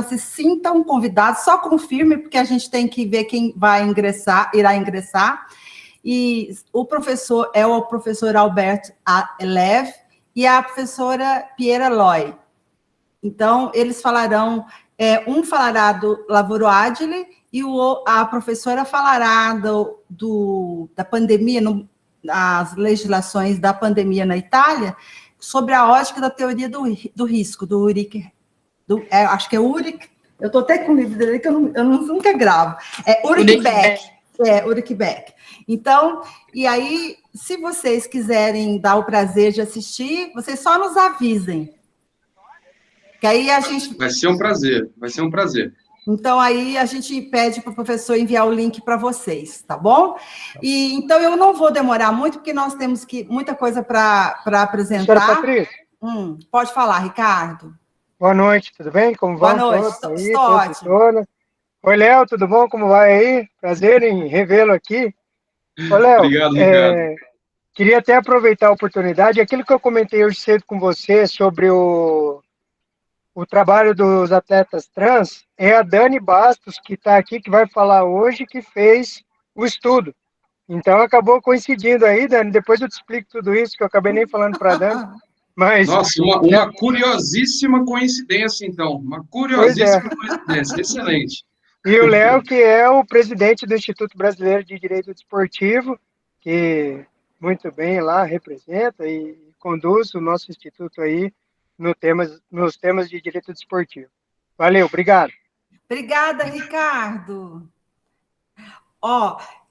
se sintam convidados, só confirme, porque a gente tem que ver quem irá ingressar. E o professor é o professor Albert Lev e a professora Piera Loy. Então, eles falarão, um falará do Lavoro Agile e a professora falará da pandemia, as legislações da pandemia na Itália, sobre a ótica da teoria do risco, do Ulrich, acho que é Ulrich, eu estou até com o livro dele que eu nunca gravo, Ulrich Beck. Ulrich Beck. Então, e aí, se vocês quiserem dar o prazer de assistir, vocês só nos avisem. Que aí a gente... Vai ser um prazer, vai ser um prazer. Então, aí a gente pede para o professor enviar o link para vocês, tá bom? E, então, eu não vou demorar muito, porque nós temos muita coisa para apresentar. Senhora Patrícia? Pode falar, Ricardo. Boa noite, tudo bem? Como vão todos? Boa noite, estou ótimo. Oi, Léo, tudo bom? Como vai aí? Prazer em revê-lo aqui. Ô, Léo, obrigado, Ricardo. Queria até aproveitar a oportunidade, aquilo que eu comentei hoje cedo com você sobre o trabalho dos atletas trans, é a Dani Bastos, que está aqui, que vai falar hoje, que fez o estudo. Então, acabou coincidindo aí, Dani, depois eu te explico tudo isso, que eu acabei nem falando para a Dani. Mas, nossa, uma curiosíssima coincidência, então. Uma curiosíssima coincidência, excelente. E o Léo, que é o presidente do Instituto Brasileiro de Direito Desportivo, que muito bem lá representa e conduz o nosso instituto aí nos temas de direito desportivo. Valeu, obrigado. Obrigada, Ricardo.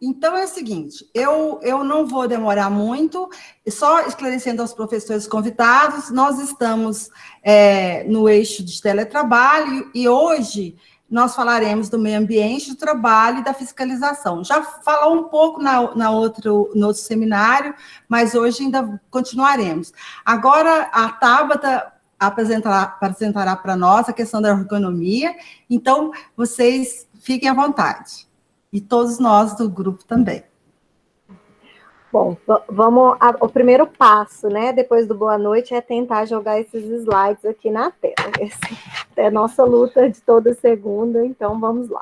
Então é o seguinte, eu não vou demorar muito, só esclarecendo aos professores convidados, nós estamos no eixo de teletrabalho e hoje nós falaremos do meio ambiente, do trabalho e da fiscalização. Já falou um pouco no outro seminário, mas hoje ainda continuaremos. Agora, a Tabata apresentará para nós a questão da ergonomia, então vocês fiquem à vontade. E todos nós do grupo também. Bom, vamos... O primeiro passo, né, depois do boa noite, é tentar jogar esses slides aqui na tela. Essa é a nossa luta de toda segunda, então vamos lá.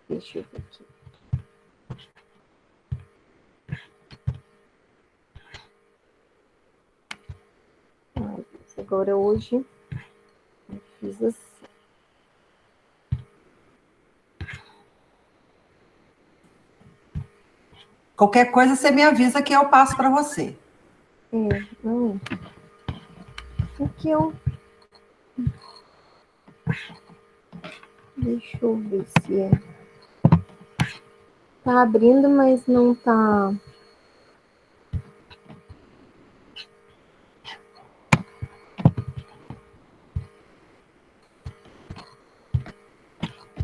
Deixa eu ver aqui. Agora, hoje, eu fiz assim. Qualquer coisa, você me avisa que eu passo para você. Não. Aqui eu... Deixa eu ver se é... Tá abrindo, mas não tá...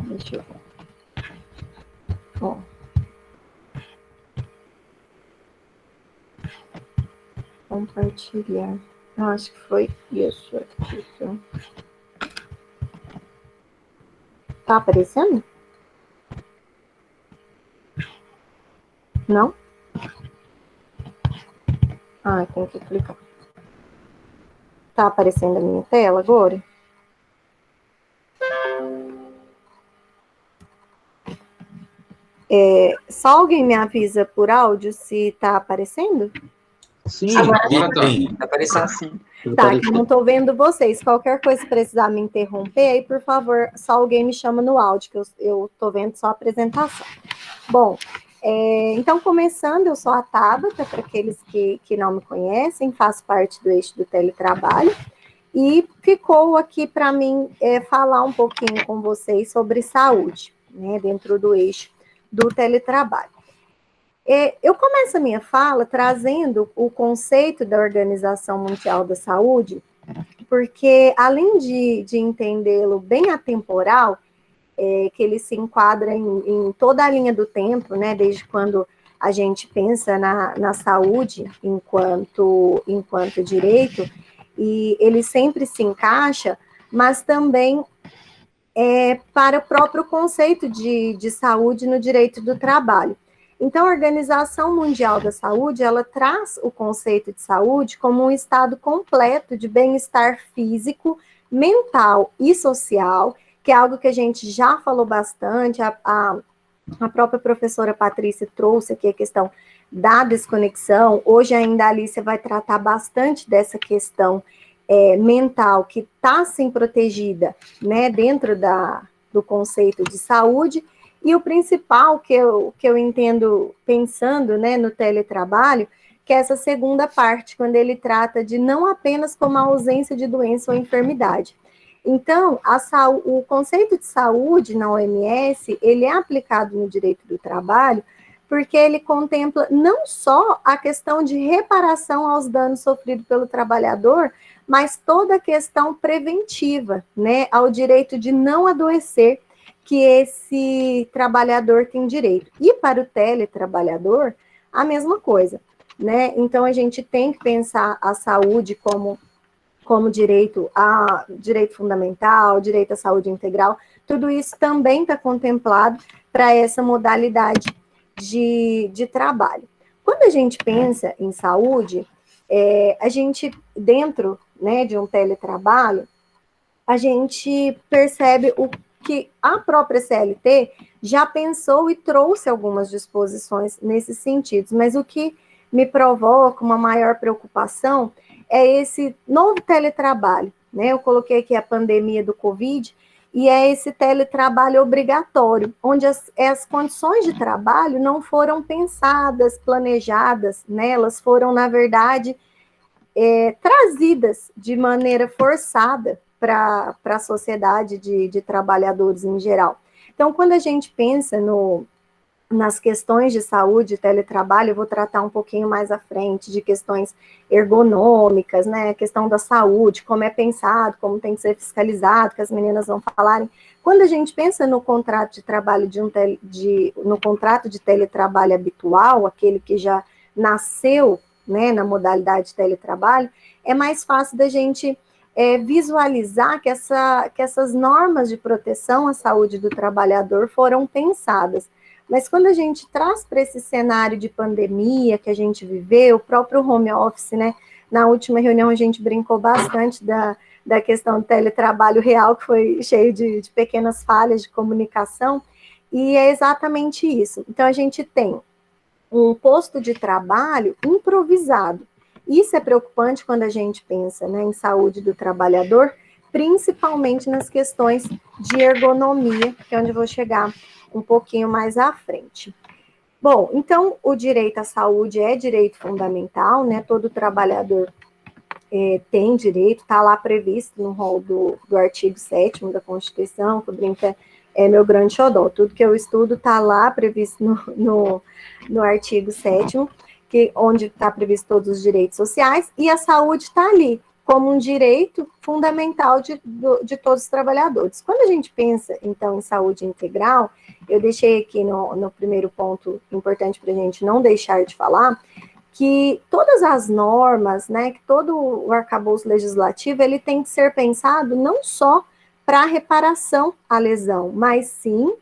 Deixa eu ver. Ó. Compartilhar. Eu acho que foi isso aqui. Tá aparecendo? Não? Tem que clicar. Tá aparecendo a minha tela agora? Só alguém me avisa por áudio se está aparecendo? Sim, agora está aparecendo sim. Tá, que eu não estou vendo vocês. Qualquer coisa, se precisar me interromper, aí, por favor, só alguém me chama no áudio, que eu estou vendo só a apresentação. Bom, então, começando, eu sou a Tabata, para aqueles que não me conhecem, faço parte do eixo do teletrabalho, e ficou aqui para mim falar um pouquinho com vocês sobre saúde, né, dentro do eixo do teletrabalho. Eu começo a minha fala trazendo o conceito da Organização Mundial da Saúde, porque além de entendê-lo bem atemporal, que ele se enquadra em toda a linha do tempo, né, desde quando a gente pensa na saúde enquanto direito, e ele sempre se encaixa, mas também para o próprio conceito de saúde no direito do trabalho. Então, a Organização Mundial da Saúde, ela traz o conceito de saúde como um estado completo de bem-estar físico, mental e social, que é algo que a gente já falou bastante, a própria professora Patrícia trouxe aqui a questão da desconexão. Hoje ainda a Alicia vai tratar bastante dessa questão mental, que está sim protegida, né, dentro do conceito de saúde. E o principal que eu entendo pensando, né, no teletrabalho, que é essa segunda parte, quando ele trata de não apenas como a ausência de doença ou enfermidade. Então, o conceito de saúde na OMS, ele é aplicado no direito do trabalho, porque ele contempla não só a questão de reparação aos danos sofridos pelo trabalhador, mas toda a questão preventiva, né, ao direito de não adoecer, que esse trabalhador tem direito. E para o teletrabalhador, a mesma coisa, né? Então, a gente tem que pensar a saúde como direito fundamental, direito à saúde integral, tudo isso também está contemplado para essa modalidade de trabalho. Quando a gente pensa em saúde, a gente, dentro, né, de um teletrabalho, a gente percebe o que a própria CLT já pensou e trouxe algumas disposições nesses sentidos, mas o que me provoca uma maior preocupação é esse novo teletrabalho, né? Eu coloquei aqui a pandemia do Covid, e é esse teletrabalho obrigatório, onde as condições de trabalho não foram pensadas, planejadas, né? Elas foram, na verdade, trazidas de maneira forçada para a sociedade de trabalhadores em geral. Então, quando a gente pensa nas questões de saúde e teletrabalho, eu vou tratar um pouquinho mais à frente de questões ergonômicas, né, a questão da saúde, como é pensado, como tem que ser fiscalizado, que as meninas vão falarem. Quando a gente pensa no contrato de trabalho no contrato de teletrabalho habitual, aquele que já nasceu, né, na modalidade de teletrabalho, é mais fácil da gente visualizar que essas normas de proteção à saúde do trabalhador foram pensadas. Mas quando a gente traz para esse cenário de pandemia que a gente viveu, o próprio home office, né? Na última reunião a gente brincou bastante da questão do teletrabalho real, que foi cheio de pequenas falhas de comunicação, e é exatamente isso. Então, a gente tem um posto de trabalho improvisado. Isso é preocupante quando a gente pensa, né, em saúde do trabalhador, principalmente nas questões de ergonomia, que é onde eu vou chegar um pouquinho mais à frente. Bom, então, o direito à saúde é direito fundamental, né? Todo trabalhador tem direito, está lá previsto no rol do artigo 7º da Constituição, que o brinca é meu grande xodó. Tudo que eu estudo está lá previsto no artigo 7º, onde está previsto todos os direitos sociais, e a saúde está ali, como um direito fundamental de todos os trabalhadores. Quando a gente pensa, então, em saúde integral, eu deixei aqui no primeiro ponto importante para a gente não deixar de falar, que todas as normas, né, que todo o arcabouço legislativo, ele tem que ser pensado não só para reparação à lesão, mas sim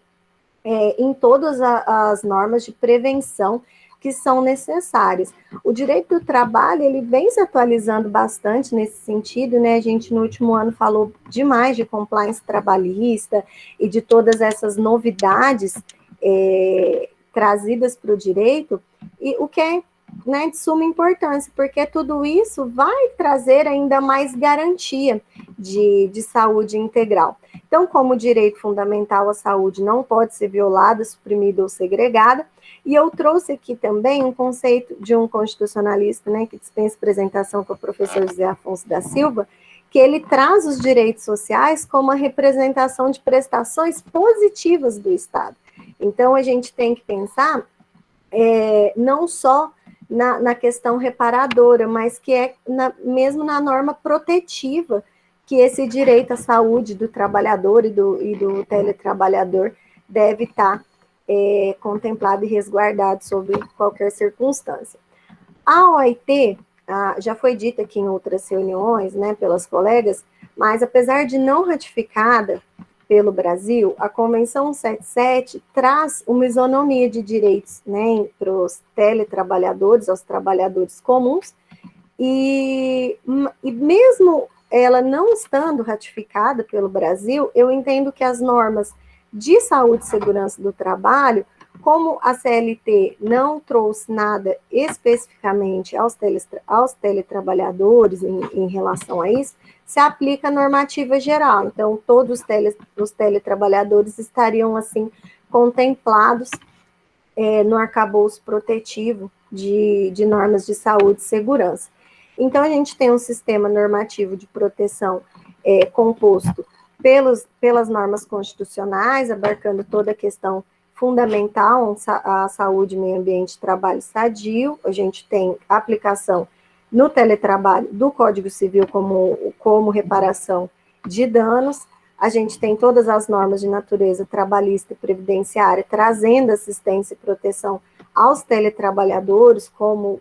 em todas as normas de prevenção que são necessárias. O direito do trabalho, ele vem se atualizando bastante nesse sentido, né? A gente no último ano falou demais de compliance trabalhista e de todas essas novidades trazidas para o direito, e o que é, né, de suma importância, porque tudo isso vai trazer ainda mais garantia de saúde integral. Então, como direito fundamental, a saúde não pode ser violada, suprimida ou segregada, e eu trouxe aqui também um conceito de um constitucionalista, né, que dispensa apresentação, com o professor José Afonso da Silva, que ele traz os direitos sociais como a representação de prestações positivas do Estado. Então, a gente tem que pensar não só na questão reparadora, mas que mesmo na norma protetiva, que esse direito à saúde do trabalhador e do teletrabalhador deve estar contemplado e resguardado sobre qualquer circunstância. A OIT, já foi dita aqui em outras reuniões, né, pelas colegas, mas apesar de não ratificada, pelo Brasil, a Convenção 177 traz uma isonomia de direitos, né, para os teletrabalhadores, aos trabalhadores comuns, e mesmo ela não estando ratificada pelo Brasil, eu entendo que as normas de saúde e segurança do trabalho, como a CLT não trouxe nada especificamente aos teletrabalhadores em relação a isso, se aplica a normativa geral. Então, todos os teletrabalhadores estariam, assim, contemplados no arcabouço protetivo de normas de saúde e segurança. Então, a gente tem um sistema normativo de proteção composto pelas normas constitucionais, abarcando toda a questão fundamental, a saúde, meio ambiente, trabalho sadio. A gente tem aplicação no teletrabalho do Código Civil como reparação de danos. A gente tem todas as normas de natureza trabalhista e previdenciária, trazendo assistência e proteção aos teletrabalhadores, como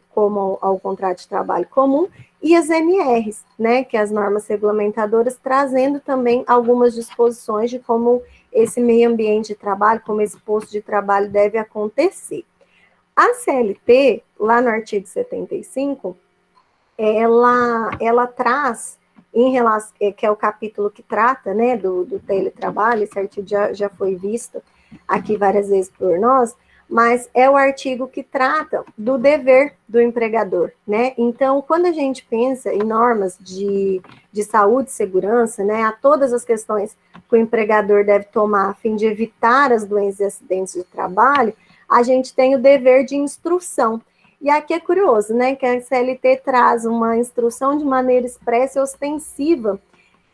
ao contrato de trabalho comum, e as NRs, né, que é as normas regulamentadoras, trazendo também algumas disposições de como esse meio ambiente de trabalho, como esse posto de trabalho deve acontecer. A CLT, lá no artigo 75, ela traz, em relação, que é o capítulo que trata, né, do teletrabalho, esse artigo já foi visto aqui várias vezes por nós, mas é o artigo que trata do dever do empregador, né? Então, quando a gente pensa em normas de saúde e segurança, né, há todas as questões que o empregador deve tomar a fim de evitar as doenças e acidentes de trabalho, a gente tem o dever de instrução. E aqui é curioso, né, que a CLT traz uma instrução de maneira expressa e ostensiva,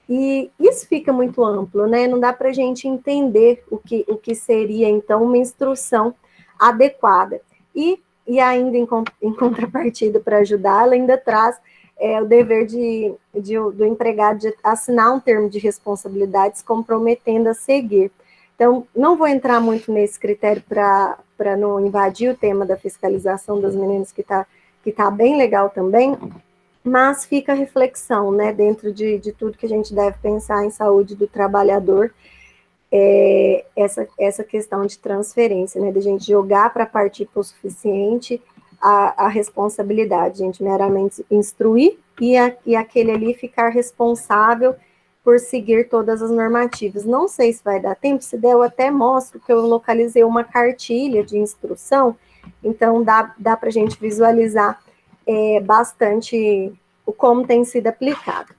e isso fica muito amplo, né? Não dá para a gente entender o que seria, então, uma instrução adequada. E ainda em contrapartida, para ajudar, ela ainda traz o dever do empregado de assinar um termo de responsabilidades comprometendo a seguir. Então, não vou entrar muito nesse critério para não invadir o tema da fiscalização das meninas, que tá bem legal também, mas fica a reflexão, né, dentro de tudo que a gente deve pensar em saúde do trabalhador, essa questão de transferência, né, de a gente jogar para partir para o suficiente a responsabilidade, a gente meramente instruir e aquele ali ficar responsável por seguir todas as normativas. Não sei se vai dar tempo, se der eu até mostro que eu localizei uma cartilha de instrução, então dá para a gente visualizar bastante como tem sido aplicado.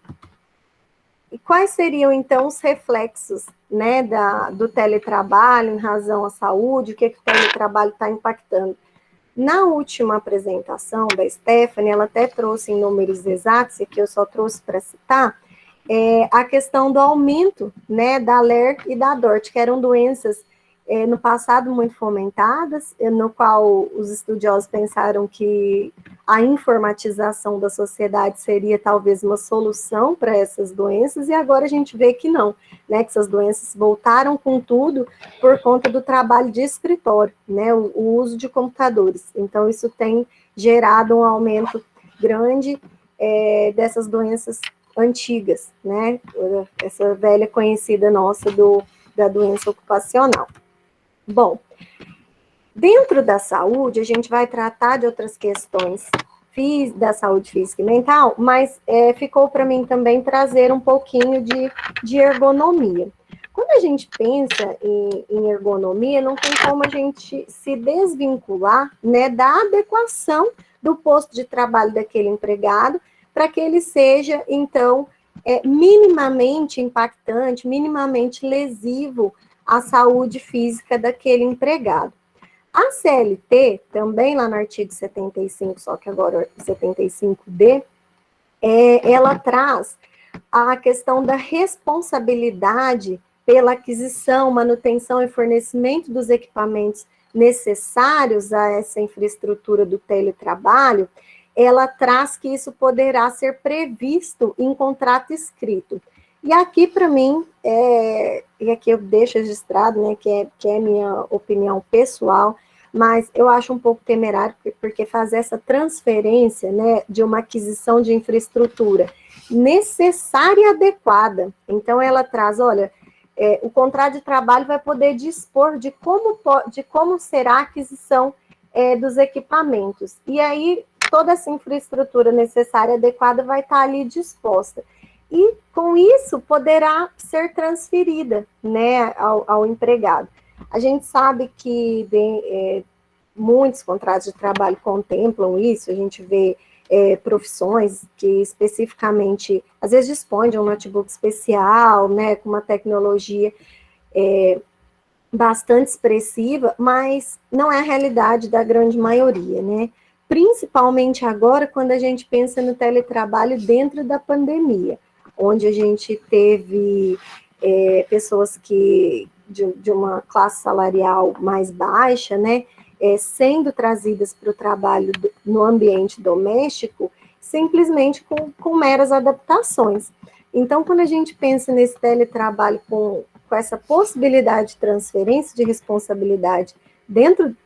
E quais seriam, então, os reflexos, né, do teletrabalho em razão à saúde, o que o teletrabalho está impactando? Na última apresentação da Stephanie, ela até trouxe em números exatos, e que eu só trouxe para citar, a questão do aumento, né, da LER e da DORT, que eram doenças no passado muito fomentadas, no qual os estudiosos pensaram que a informatização da sociedade seria talvez uma solução para essas doenças, e agora a gente vê que não, né, que essas doenças voltaram com tudo por conta do trabalho de escritório, né, o uso de computadores. Então, isso tem gerado um aumento grande dessas doenças antigas, né, essa velha conhecida nossa da doença ocupacional. Bom, dentro da saúde, a gente vai tratar de outras questões da saúde física e mental, mas ficou para mim também trazer um pouquinho de ergonomia. Quando a gente pensa em ergonomia, não tem como a gente se desvincular, né, da adequação do posto de trabalho daquele empregado para que ele seja, então, minimamente impactante, minimamente lesivo à saúde física daquele empregado. A CLT, também lá no artigo 75, só que agora 75D, ela traz a questão da responsabilidade pela aquisição, manutenção e fornecimento dos equipamentos necessários a essa infraestrutura do teletrabalho. Ela traz que isso poderá ser previsto em contrato escrito. E aqui, para mim, e aqui eu deixo registrado, né, que é minha opinião pessoal, mas eu acho um pouco temerário, porque fazer essa transferência, né, de uma aquisição de infraestrutura necessária e adequada, então ela traz, olha, o contrato de trabalho vai poder dispor de como será a aquisição dos equipamentos. E aí, toda essa infraestrutura necessária, adequada, vai estar ali disposta. E, com isso, poderá ser transferida, né, ao empregado. A gente sabe que muitos contratos de trabalho contemplam isso, a gente vê profissões que especificamente, às vezes dispõem de um notebook especial, né, com uma tecnologia bastante expressiva, mas não é a realidade da grande maioria, né? Principalmente agora, quando a gente pensa no teletrabalho dentro da pandemia, onde a gente teve pessoas que de uma classe salarial mais baixa, né, sendo trazidas para o trabalho no ambiente doméstico, simplesmente com meras adaptações. Então, quando a gente pensa nesse teletrabalho com essa possibilidade de transferência de responsabilidade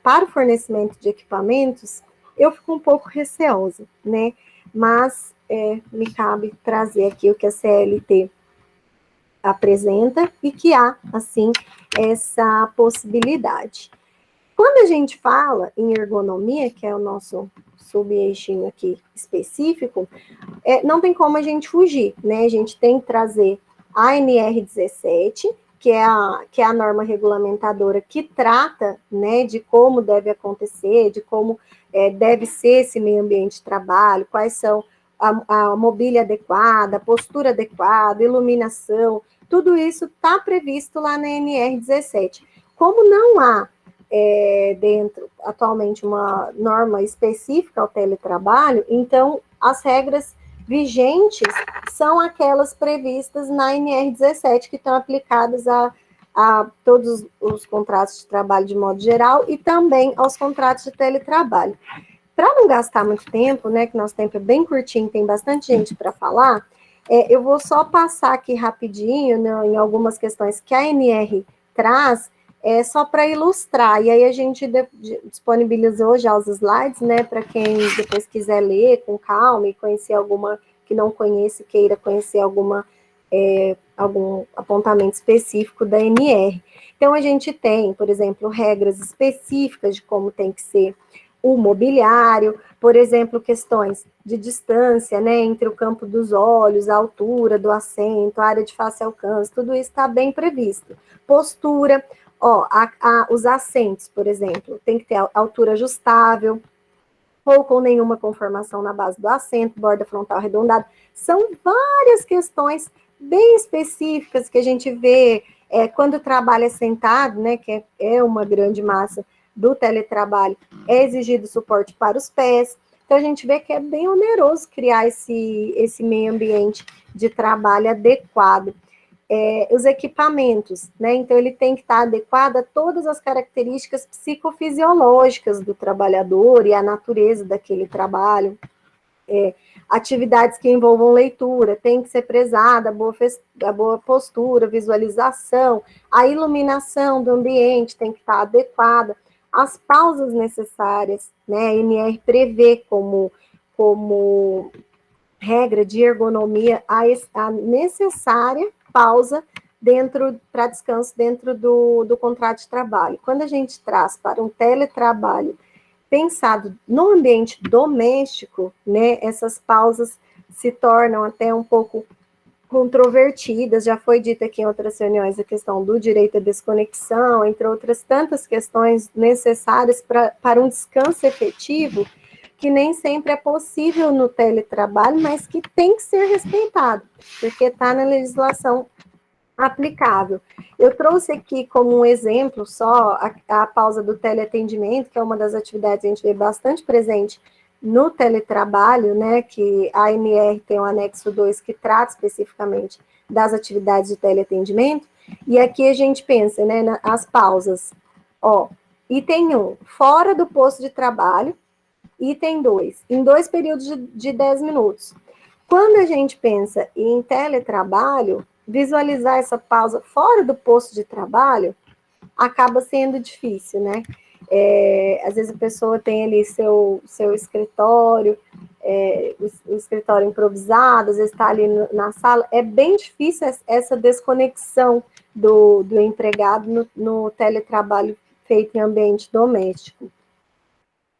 para o fornecimento de equipamentos, eu fico um pouco receosa, né? Mas me cabe trazer aqui o que a CLT apresenta e que há, assim, essa possibilidade. Quando a gente fala em ergonomia, que é o nosso sub-eixinho aqui específico, não tem como a gente fugir, né? A gente tem que trazer a NR17, que é a norma regulamentadora que trata, né, de como deve acontecer, de como deve ser esse meio ambiente de trabalho, quais são a mobília adequada, a postura adequada, iluminação, tudo isso está previsto lá na NR17. Como não há atualmente uma norma específica ao teletrabalho, então as regras vigentes são aquelas previstas na NR17, que estão aplicadas a todos os contratos de trabalho de modo geral e também aos contratos de teletrabalho. Para não gastar muito tempo, né, que nosso tempo é bem curtinho, tem bastante gente para falar, eu vou só passar aqui rapidinho, né, em algumas questões que a NR traz, só para ilustrar, e aí a gente disponibilizou já os slides, né, para quem depois quiser ler com calma e conhecer alguma que não conhece, queira conhecer algum apontamento específico da NR. Então, a gente tem, por exemplo, regras específicas de como tem que ser o mobiliário, por exemplo, questões de distância, né, entre o campo dos olhos, a altura do assento, a área de face e alcance, tudo isso está bem previsto. Postura, os assentos, por exemplo, tem que ter altura ajustável, ou com nenhuma conformação na base do assento, borda frontal arredondada. São várias questões bem específicas que a gente vê quando trabalha sentado, né, que é uma grande massa do teletrabalho, é exigido suporte para os pés. Então, a gente vê que é bem oneroso criar esse meio ambiente de trabalho adequado. Os equipamentos, né? Então, ele tem que estar adequado a todas as características psicofisiológicas do trabalhador e a natureza daquele trabalho. Atividades que envolvam leitura, tem que ser prezada a boa postura, visualização, a iluminação do ambiente tem que estar adequada, as pausas necessárias, né? A NR prevê como regra de ergonomia a necessária pausa para descanso dentro do contrato de trabalho. Quando a gente traz para um teletrabalho pensado no ambiente doméstico, né, essas pausas se tornam até um pouco controvertidas, já foi dita aqui em outras reuniões a questão do direito à desconexão, entre outras tantas questões necessárias para um descanso efetivo, que nem sempre é possível no teletrabalho, mas que tem que ser respeitado, porque está na legislação aplicável. Eu trouxe aqui como um exemplo só a pausa do teleatendimento, que é uma das atividades que a gente vê bastante presente no teletrabalho, né, que a ANR tem o anexo 2 que trata especificamente das atividades de teleatendimento, e aqui a gente pensa, né, as pausas, item 1, fora do posto de trabalho, item 2, em 2 períodos de 10 minutos. Quando a gente pensa em teletrabalho, visualizar essa pausa fora do posto de trabalho acaba sendo difícil, né? Às vezes a pessoa tem ali seu escritório, o escritório improvisado, às vezes está ali na sala, é bem difícil essa desconexão do empregado no teletrabalho feito em ambiente doméstico.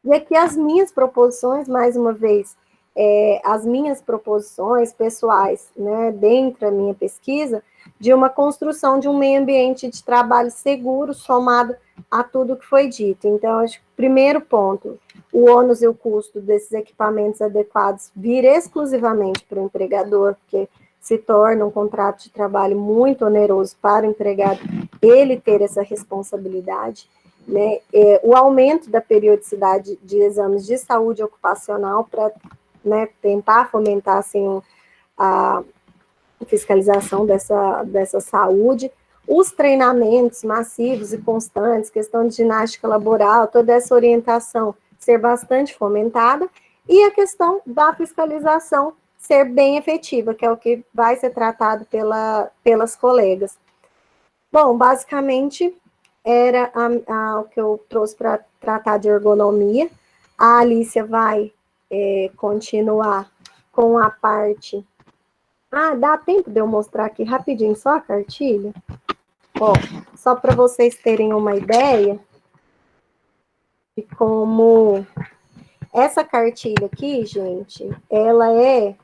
E aqui as minhas proposições, mais uma vez, as minhas proposições pessoais, né, dentro da minha pesquisa, de uma construção de um meio ambiente de trabalho seguro, somado a tudo que foi dito. Então, acho que o primeiro ponto, o ônus e o custo desses equipamentos adequados vir exclusivamente para o empregador, porque se torna um contrato de trabalho muito oneroso para o empregado, ele ter essa responsabilidade, né? O aumento da periodicidade de exames de saúde ocupacional para, né, tentar fomentar assim, a fiscalização dessa saúde, os treinamentos massivos e constantes, questão de ginástica laboral, toda essa orientação ser bastante fomentada, e a questão da fiscalização ser bem efetiva, que é o que vai ser tratado pelas colegas. Bom, basicamente, era o que eu trouxe para tratar de ergonomia. A Alícia vai continuar com a parte... dá tempo de eu mostrar aqui rapidinho só a cartilha? Ó, só para vocês terem uma ideia de como... Essa cartilha aqui, gente, ela é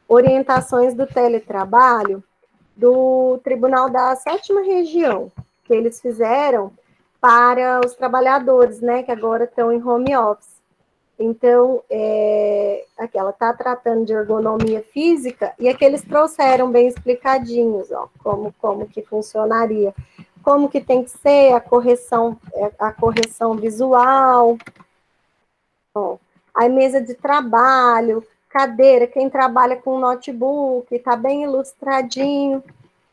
orientações do teletrabalho do Tribunal da 7ª Região, que eles fizeram para os trabalhadores, né, que agora estão em home office. Então, aqui ela está tratando de ergonomia física, e aqui eles trouxeram bem explicadinhos, ó, como que funcionaria, como que tem que ser a correção visual, ó, a mesa de trabalho, cadeira, quem trabalha com notebook, está bem ilustradinho.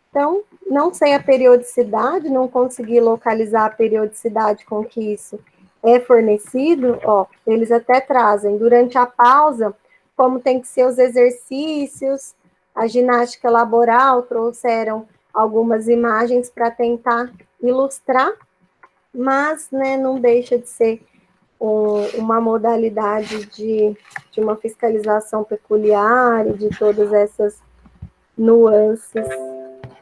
Então, não sei a periodicidade, não consegui localizar a periodicidade com que isso é fornecido, ó, eles até trazem durante a pausa, como tem que ser os exercícios, a ginástica laboral, trouxeram algumas imagens para tentar ilustrar, mas, né, não deixa de ser uma modalidade de uma fiscalização peculiar e de todas essas nuances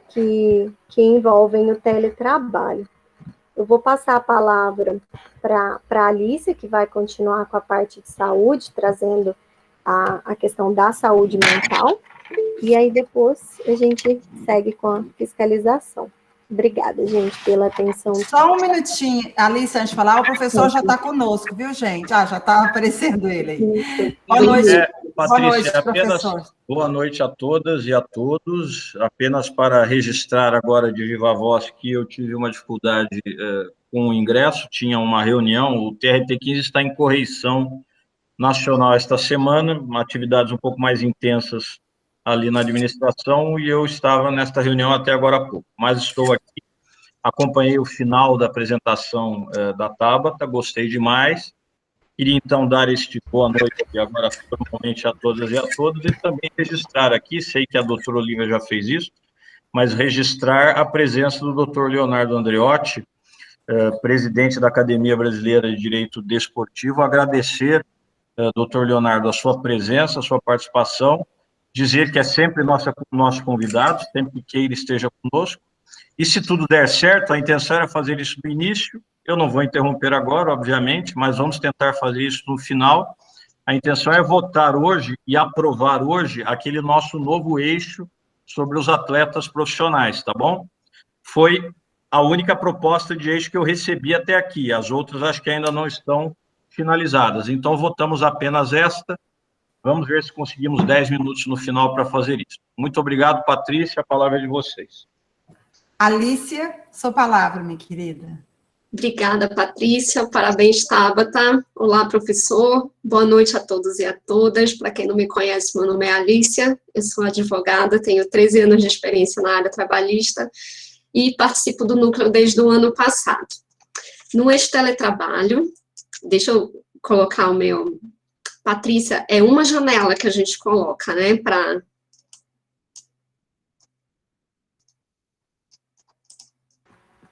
que envolvem o teletrabalho. Eu vou passar a palavra para a Alícia, que vai continuar com a parte de saúde, trazendo a questão da saúde mental, e aí depois a gente segue com a fiscalização. Obrigada, gente, pela atenção. Só um minutinho, Alice, antes de falar, o professor já está conosco, viu, gente? Já está aparecendo ele aí. Boa noite, Patrícia, boa noite, professor. Boa noite a todas e a todos. Apenas para registrar agora de viva voz que eu tive uma dificuldade com o ingresso, tinha uma reunião, o TRT-15 está em correição nacional esta semana, atividades um pouco mais intensas ali na administração, e eu estava nesta reunião até agora há pouco, mas estou aqui, acompanhei o final da apresentação da Tabata, gostei demais, queria então dar este boa noite aqui agora formalmente a todas e a todos, e também registrar aqui, sei que a doutora Olivia já fez isso, mas registrar a presença do doutor Leonardo Andreotti, presidente da Academia Brasileira de Direito Desportivo, agradecer, doutor Leonardo, a sua presença, a sua participação, dizer que é sempre nosso convidado, sempre que queira esteja conosco, e se tudo der certo, a intenção era fazer isso no início, eu não vou interromper agora, obviamente, mas vamos tentar fazer isso no final. A intenção é votar hoje e aprovar hoje aquele nosso novo eixo sobre os atletas profissionais, tá bom? Foi a única proposta de eixo que eu recebi até aqui, as outras acho que ainda não estão finalizadas, então votamos apenas esta. Vamos ver se conseguimos 10 minutos no final para fazer isso. Muito obrigado, Patrícia, a palavra é de vocês. Alícia, sua palavra, minha querida. Obrigada, Patrícia. Parabéns, Tabata. Olá, professor. Boa noite a todos e a todas. Para quem não me conhece, meu nome é Alícia, eu sou advogada, tenho 13 anos de experiência na área trabalhista e participo do núcleo desde o ano passado. No eixo teletrabalho, deixa eu colocar o meu... Patrícia, é uma janela que a gente coloca, né, para...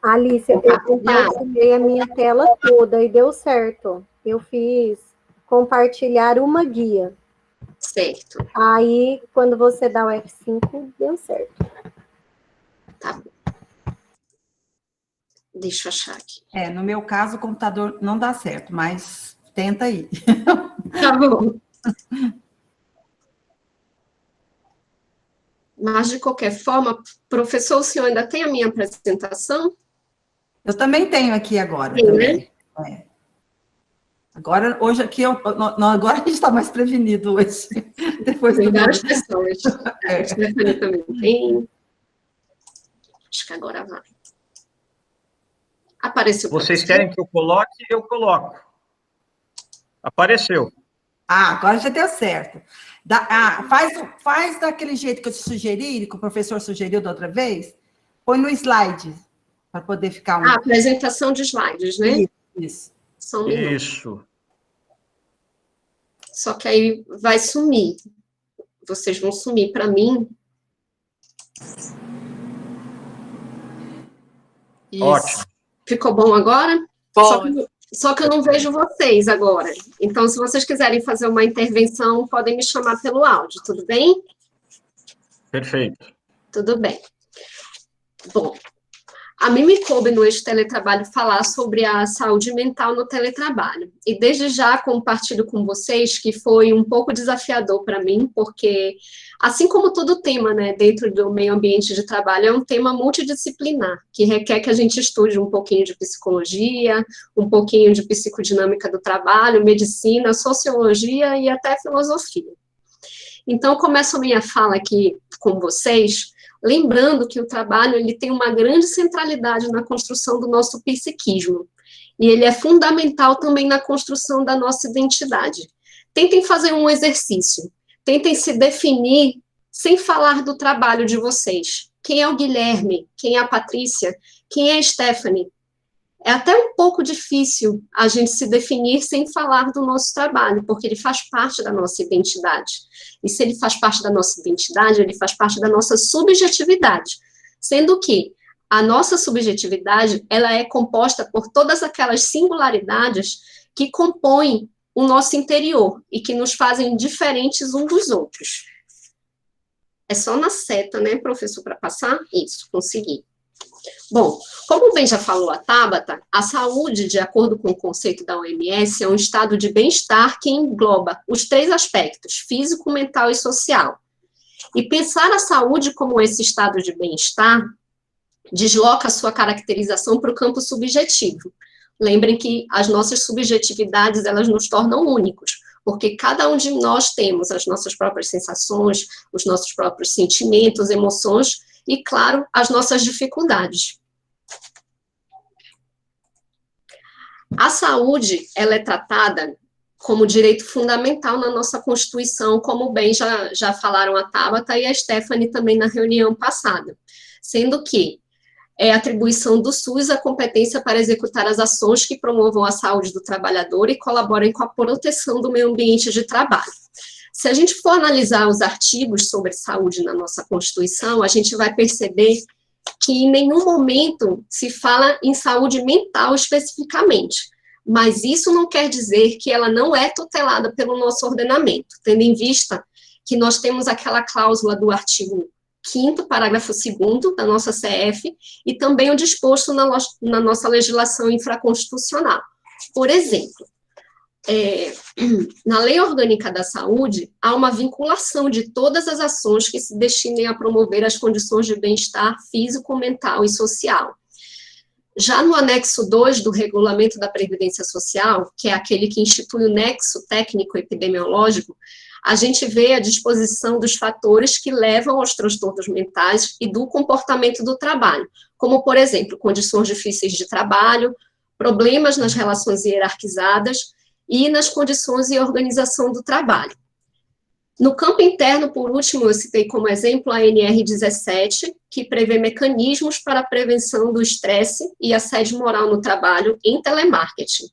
Alícia, eu compartilhei a minha tela toda e deu certo. Eu fiz compartilhar uma guia. Certo. Aí, quando você dá o F5, deu certo. Tá bom. Deixa eu achar aqui. No meu caso, o computador não dá certo, mas tenta aí. Tá bom. Mas, de qualquer forma, professor, o senhor ainda tem a minha apresentação? Eu também tenho aqui agora. Tem, também. Né? Agora, hoje aqui, agora a gente está mais prevenido hoje. Depois Tem do várias pessoas. A Stephanie também tem. Acho que agora vai. Apareceu. Vocês querem que eu coloque? Eu coloco. Apareceu. Agora já deu certo. Faz daquele jeito que eu te sugeri, que o professor sugeriu da outra vez. Põe no slide, para poder ficar... apresentação de slides, né? Isso. Só um minuto. Isso. Só que aí vai sumir. Vocês vão sumir para mim. Isso. Ótimo. Ficou bom agora? Bom. Só que eu não vejo vocês agora. Então, se vocês quiserem fazer uma intervenção, podem me chamar pelo áudio, tudo bem? Perfeito. Tudo bem. Bom, a mim me coube no Eixo Teletrabalho falar sobre a saúde mental no teletrabalho. E desde já compartilho com vocês que foi um pouco desafiador para mim, porque, assim como todo tema, né, dentro do meio ambiente de trabalho, é um tema multidisciplinar, que requer que a gente estude um pouquinho de psicologia, um pouquinho de psicodinâmica do trabalho, medicina, sociologia e até filosofia. Então, eu começo a minha fala aqui com vocês, lembrando que o trabalho ele tem uma grande centralidade na construção do nosso psiquismo, e ele é fundamental também na construção da nossa identidade. Tentem fazer um exercício, tentem se definir sem falar do trabalho de vocês. Quem é o Guilherme? Quem é a Patrícia? Quem é a Stephanie? É até um pouco difícil a gente se definir sem falar do nosso trabalho, porque ele faz parte da nossa identidade. E se ele faz parte da nossa identidade, ele faz parte da nossa subjetividade. Sendo que a nossa subjetividade, ela é composta por todas aquelas singularidades que compõem o nosso interior e que nos fazem diferentes uns dos outros. É só na seta, né, professor, para passar? Isso, consegui. Bom, como bem já falou a Tabata, a saúde, de acordo com o conceito da OMS, é um estado de bem-estar que engloba os 3 aspectos, físico, mental e social. E pensar a saúde como esse estado de bem-estar desloca a sua caracterização para o campo subjetivo. Lembrem que as nossas subjetividades, elas nos tornam únicos, porque cada um de nós temos as nossas próprias sensações, os nossos próprios sentimentos, emoções, e, claro, as nossas dificuldades. A saúde, ela é tratada como direito fundamental na nossa Constituição, como bem já falaram a Tabata e a Stephanie também na reunião passada, sendo que é atribuição do SUS a competência para executar as ações que promovam a saúde do trabalhador e colaborem com a proteção do meio ambiente de trabalho. Se a gente for analisar os artigos sobre saúde na nossa Constituição, a gente vai perceber que em nenhum momento se fala em saúde mental especificamente, mas isso não quer dizer que ela não é tutelada pelo nosso ordenamento, tendo em vista que nós temos aquela cláusula do artigo 5º, parágrafo 2º da nossa CF, e também o disposto na nossa legislação infraconstitucional. Por exemplo, na Lei Orgânica da Saúde, há uma vinculação de todas as ações que se destinem a promover as condições de bem-estar físico, mental e social. Já no anexo 2 do Regulamento da Previdência Social, que é aquele que institui o nexo técnico epidemiológico, a gente vê a disposição dos fatores que levam aos transtornos mentais e do comportamento do trabalho, como, por exemplo, condições difíceis de trabalho, problemas nas relações hierarquizadas, e nas condições e organização do trabalho. No campo interno, por último, eu citei como exemplo a NR17, que prevê mecanismos para a prevenção do estresse e assédio moral no trabalho em telemarketing.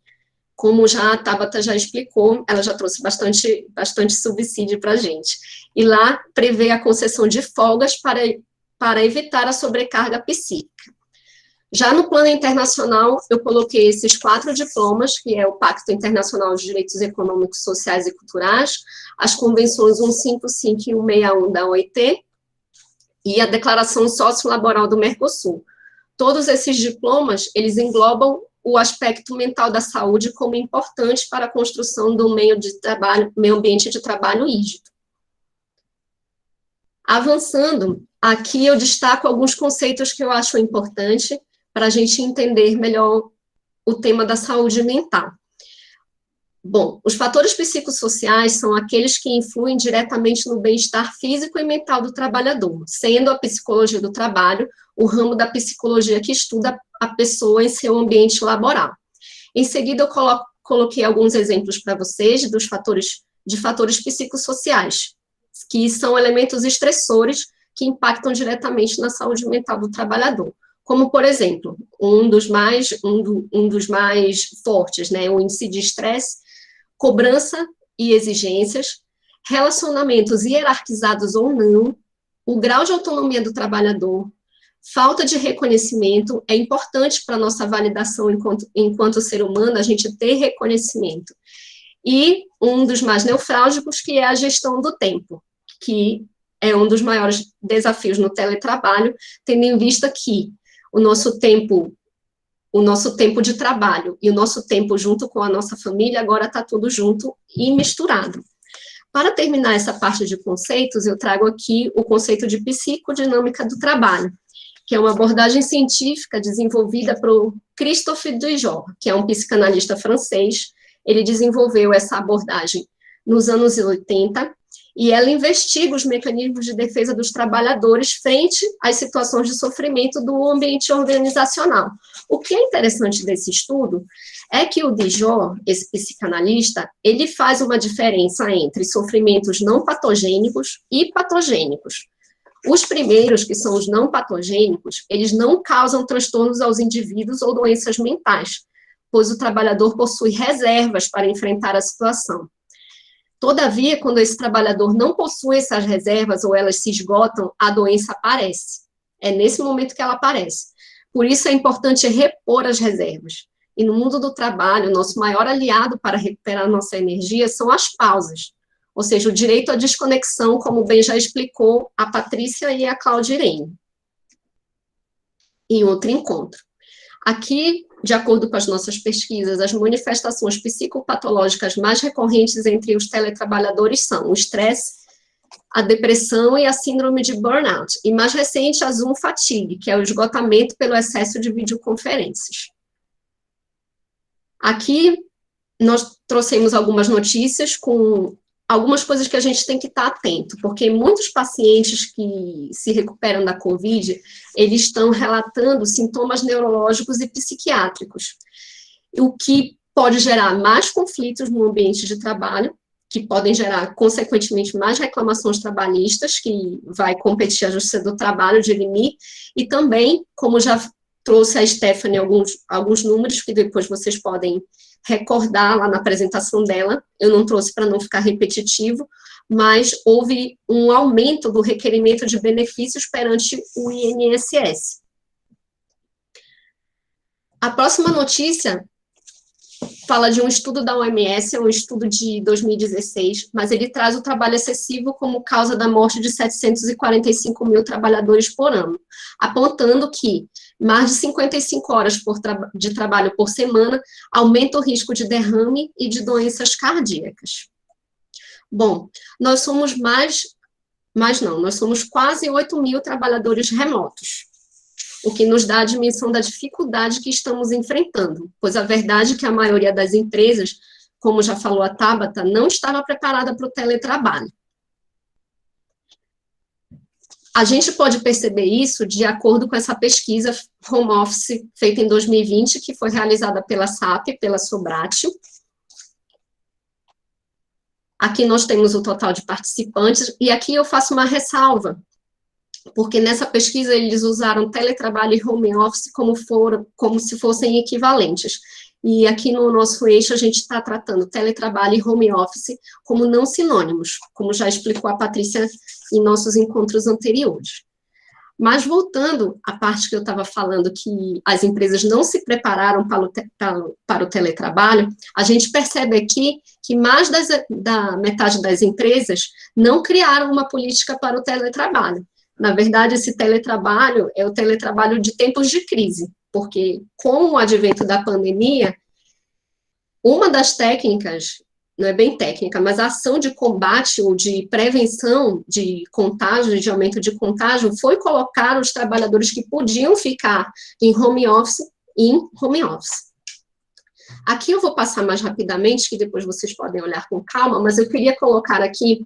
Como já a Tabata já explicou, ela já trouxe bastante subsídio para a gente. E lá prevê a concessão de folgas para evitar a sobrecarga psíquica. Já no plano internacional, eu coloquei esses 4 diplomas, que é o Pacto Internacional de Direitos Econômicos, Sociais e Culturais, as convenções 155 e 161 da OIT, e a Declaração Sociolaboral do Mercosul. Todos esses diplomas, eles englobam o aspecto mental da saúde como importante para a construção do meio ambiente de trabalho rígido. Avançando, aqui eu destaco alguns conceitos que eu acho importante para a gente entender melhor o tema da saúde mental. Bom, os fatores psicossociais são aqueles que influem diretamente no bem-estar físico e mental do trabalhador, sendo a psicologia do trabalho o ramo da psicologia que estuda a pessoa em seu ambiente laboral. Em seguida, eu coloquei alguns exemplos para vocês de fatores psicossociais, que são elementos estressores que impactam diretamente na saúde mental do trabalhador. Como, por exemplo, um dos mais fortes, né, o índice de estresse, cobrança e exigências, relacionamentos hierarquizados ou não, o grau de autonomia do trabalhador, falta de reconhecimento. É importante para a nossa validação enquanto ser humano, a gente ter reconhecimento. E um dos mais neurálgicos, que é a gestão do tempo, que é um dos maiores desafios no teletrabalho, tendo em vista que o nosso tempo de trabalho e o nosso tempo junto com a nossa família, agora está tudo junto e misturado. Para terminar essa parte de conceitos, eu trago aqui o conceito de psicodinâmica do trabalho, que é uma abordagem científica desenvolvida por Christophe Dijor, que é um psicanalista francês. Ele desenvolveu essa abordagem nos anos 80, e ela investiga os mecanismos de defesa dos trabalhadores frente às situações de sofrimento do ambiente organizacional. O que é interessante desse estudo é que o Dijor, esse psicanalista, ele faz uma diferença entre sofrimentos não patogênicos e patogênicos. Os primeiros, que são os não patogênicos, eles não causam transtornos aos indivíduos ou doenças mentais, pois o trabalhador possui reservas para enfrentar a situação. Todavia, quando esse trabalhador não possui essas reservas ou elas se esgotam, a doença aparece. É nesse momento que ela aparece. Por isso é importante repor as reservas. E no mundo do trabalho, nosso maior aliado para recuperar nossa energia são as pausas. Ou seja, o direito à desconexão, como bem já explicou a Patrícia e a Claudirene em outro encontro. Aqui, de acordo com as nossas pesquisas, as manifestações psicopatológicas mais recorrentes entre os teletrabalhadores são o estresse, a depressão e a síndrome de burnout. E mais recente, a Zoom fatigue, que é o esgotamento pelo excesso de videoconferências. Aqui, nós trouxemos algumas notícias com algumas coisas que a gente tem que estar atento, porque muitos pacientes que se recuperam da COVID, eles estão relatando sintomas neurológicos e psiquiátricos, o que pode gerar mais conflitos no ambiente de trabalho, que podem gerar, consequentemente, mais reclamações trabalhistas, que vai competir a Justiça do Trabalho de dirimir, e também, como já trouxe a Stephanie alguns números, que depois vocês podem recordar lá na apresentação dela, eu não trouxe para não ficar repetitivo, mas houve um aumento do requerimento de benefícios perante o INSS. A próxima notícia fala de um estudo da OMS, é um estudo de 2016, mas ele traz o trabalho excessivo como causa da morte de 745 mil trabalhadores por ano, apontando que mais de 55 horas de trabalho por semana aumenta o risco de derrame e de doenças cardíacas. Bom, nós somos nós somos quase 8 mil trabalhadores remotos, o que nos dá a dimensão da dificuldade que estamos enfrentando, pois a verdade é que a maioria das empresas, como já falou a Tabata, não estava preparada para o teletrabalho. A gente pode perceber isso de acordo com essa pesquisa Home Office feita em 2020, que foi realizada pela SAP, pela Sobratio. Aqui nós temos o total de participantes, e aqui eu faço uma ressalva, porque nessa pesquisa eles usaram teletrabalho e home office como se fossem equivalentes. E aqui no nosso eixo a gente está tratando teletrabalho e home office como não sinônimos, como já explicou a Patrícia em nossos encontros anteriores. Mas voltando à parte que eu estava falando, que as empresas não se prepararam para o teletrabalho, a gente percebe aqui que mais da metade das empresas não criaram uma política para o teletrabalho. Na verdade, esse teletrabalho é o teletrabalho de tempos de crise, porque com o advento da pandemia, uma das técnicas, não é bem técnica, mas a ação de combate ou de prevenção de contágio, de aumento de contágio, foi colocar os trabalhadores que podiam ficar em home office. Aqui eu vou passar mais rapidamente, que depois vocês podem olhar com calma, mas eu queria colocar aqui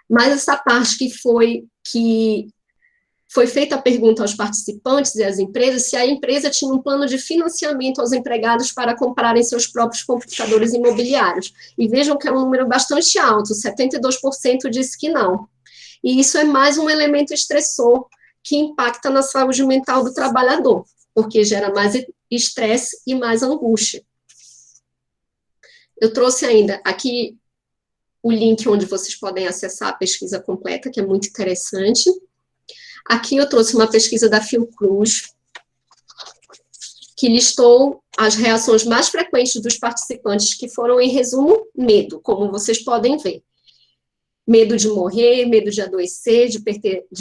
mais essa parte que foi feita a pergunta aos participantes e às empresas se a empresa tinha um plano de financiamento aos empregados para comprarem seus próprios computadores imobiliários. E vejam que é um número bastante alto, 72% disse que não. E isso é mais um elemento estressor que impacta na saúde mental do trabalhador, porque gera mais estresse e mais angústia. Eu trouxe ainda aqui o link onde vocês podem acessar a pesquisa completa, que é muito interessante. Aqui eu trouxe uma pesquisa da Fiocruz, que listou as reações mais frequentes dos participantes, que foram, em resumo, medo, como vocês podem ver. Medo de morrer, medo de adoecer, de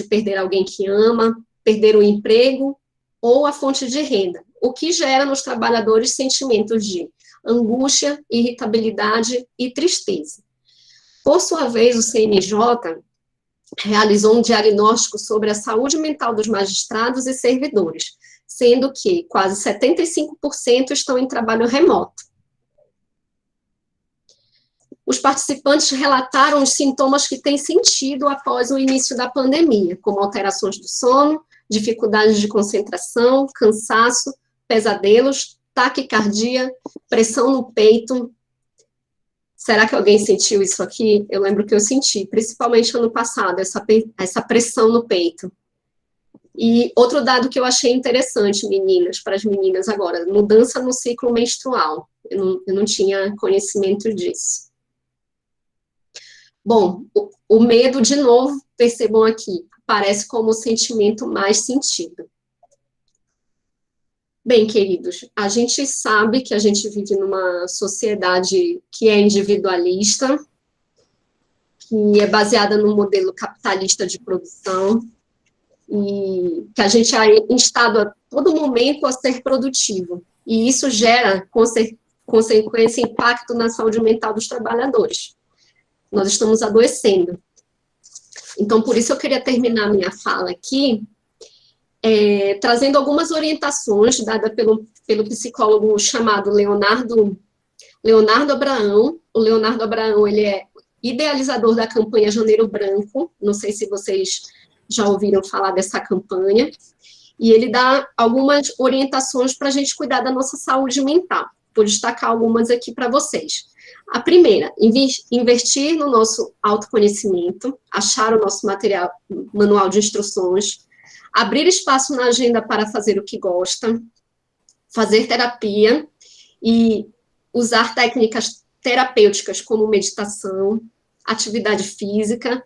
perder alguém que ama, perder o emprego ou a fonte de renda, o que gera nos trabalhadores sentimentos de angústia, irritabilidade e tristeza. Por sua vez, o CNJ realizou um diagnóstico sobre a saúde mental dos magistrados e servidores, sendo que quase 75% estão em trabalho remoto. Os participantes relataram os sintomas que têm sentido após o início da pandemia, como alterações do sono, dificuldades de concentração, cansaço, pesadelos, taquicardia, pressão no peito. Será que alguém sentiu isso aqui? Eu lembro que eu senti, principalmente ano passado, essa pressão no peito. E outro dado que eu achei interessante, meninas, para as meninas agora, mudança no ciclo menstrual. Eu não tinha conhecimento disso. Bom, o medo, de novo, percebam aqui, aparece como o sentimento mais sentido. Bem, queridos, a gente sabe que a gente vive numa sociedade que é individualista, que é baseada no modelo capitalista de produção, e que a gente é instado a todo momento a ser produtivo. E isso gera, consequência, impacto na saúde mental dos trabalhadores. Nós estamos adoecendo. Então, por isso eu queria terminar minha fala aqui, trazendo algumas orientações dadas pelo psicólogo chamado Leonardo Abraão. O Leonardo Abraão, ele é idealizador da campanha Janeiro Branco, não sei se vocês já ouviram falar dessa campanha, e ele dá algumas orientações para a gente cuidar da nossa saúde mental. Vou destacar algumas aqui para vocês. A primeira, investir no nosso autoconhecimento, achar o nosso manual de instruções, abrir espaço na agenda para fazer o que gosta, fazer terapia e usar técnicas terapêuticas como meditação, atividade física,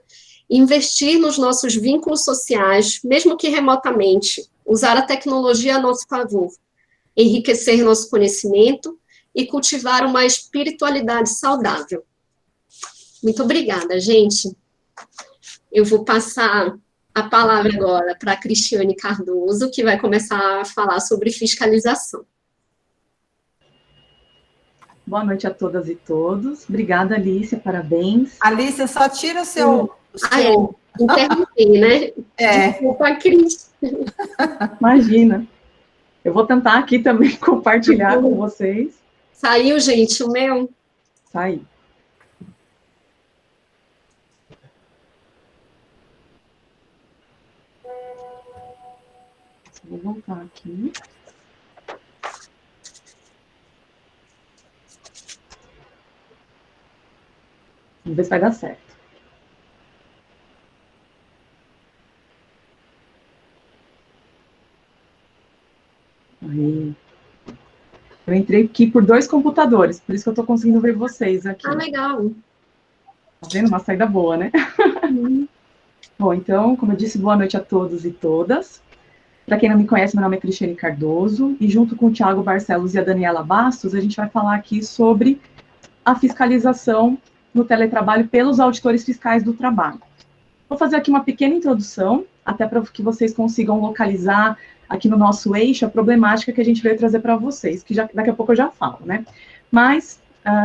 investir nos nossos vínculos sociais, mesmo que remotamente, usar a tecnologia a nosso favor, enriquecer nosso conhecimento e cultivar uma espiritualidade saudável. Muito obrigada, gente. Eu vou passar a palavra agora para a Cristiane Cardoso, que vai começar a falar sobre fiscalização. Boa noite a todas e todos. Obrigada, Alicia, parabéns. Alicia, só tira o seu... Interrompi, né? Desculpa, Cris. Imagina. Eu vou tentar aqui também compartilhar com vocês. Saiu, gente, o meu? Saiu. Vou voltar aqui. Vamos ver se vai dar certo. Aí. Eu entrei aqui por 2 computadores, por isso que eu estou conseguindo ver vocês aqui. Ah, legal. Tá vendo? Uma saída boa, né? Bom, então, como eu disse, boa noite a todos e todas. Para quem não me conhece, meu nome é Cristiane Cardoso, e junto com o Thiago Barcelos e a Daniela Bastos, a gente vai falar aqui sobre a fiscalização no teletrabalho pelos auditores fiscais do trabalho. Vou fazer aqui uma pequena introdução, até para que vocês consigam localizar aqui no nosso eixo a problemática que a gente veio trazer para vocês, que daqui a pouco eu já falo, né? Mas,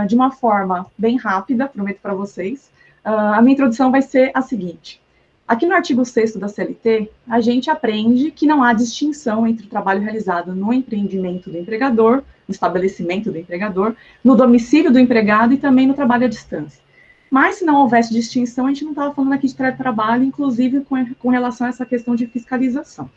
de uma forma bem rápida, prometo para vocês, a minha introdução vai ser a seguinte. Aqui no artigo 6º da CLT, a gente aprende que não há distinção entre o trabalho realizado no empreendimento do empregador, no estabelecimento do empregador, no domicílio do empregado e também no trabalho à distância. Mas, se não houvesse distinção, a gente não estava falando aqui de teletrabalho, inclusive com relação a essa questão de fiscalização.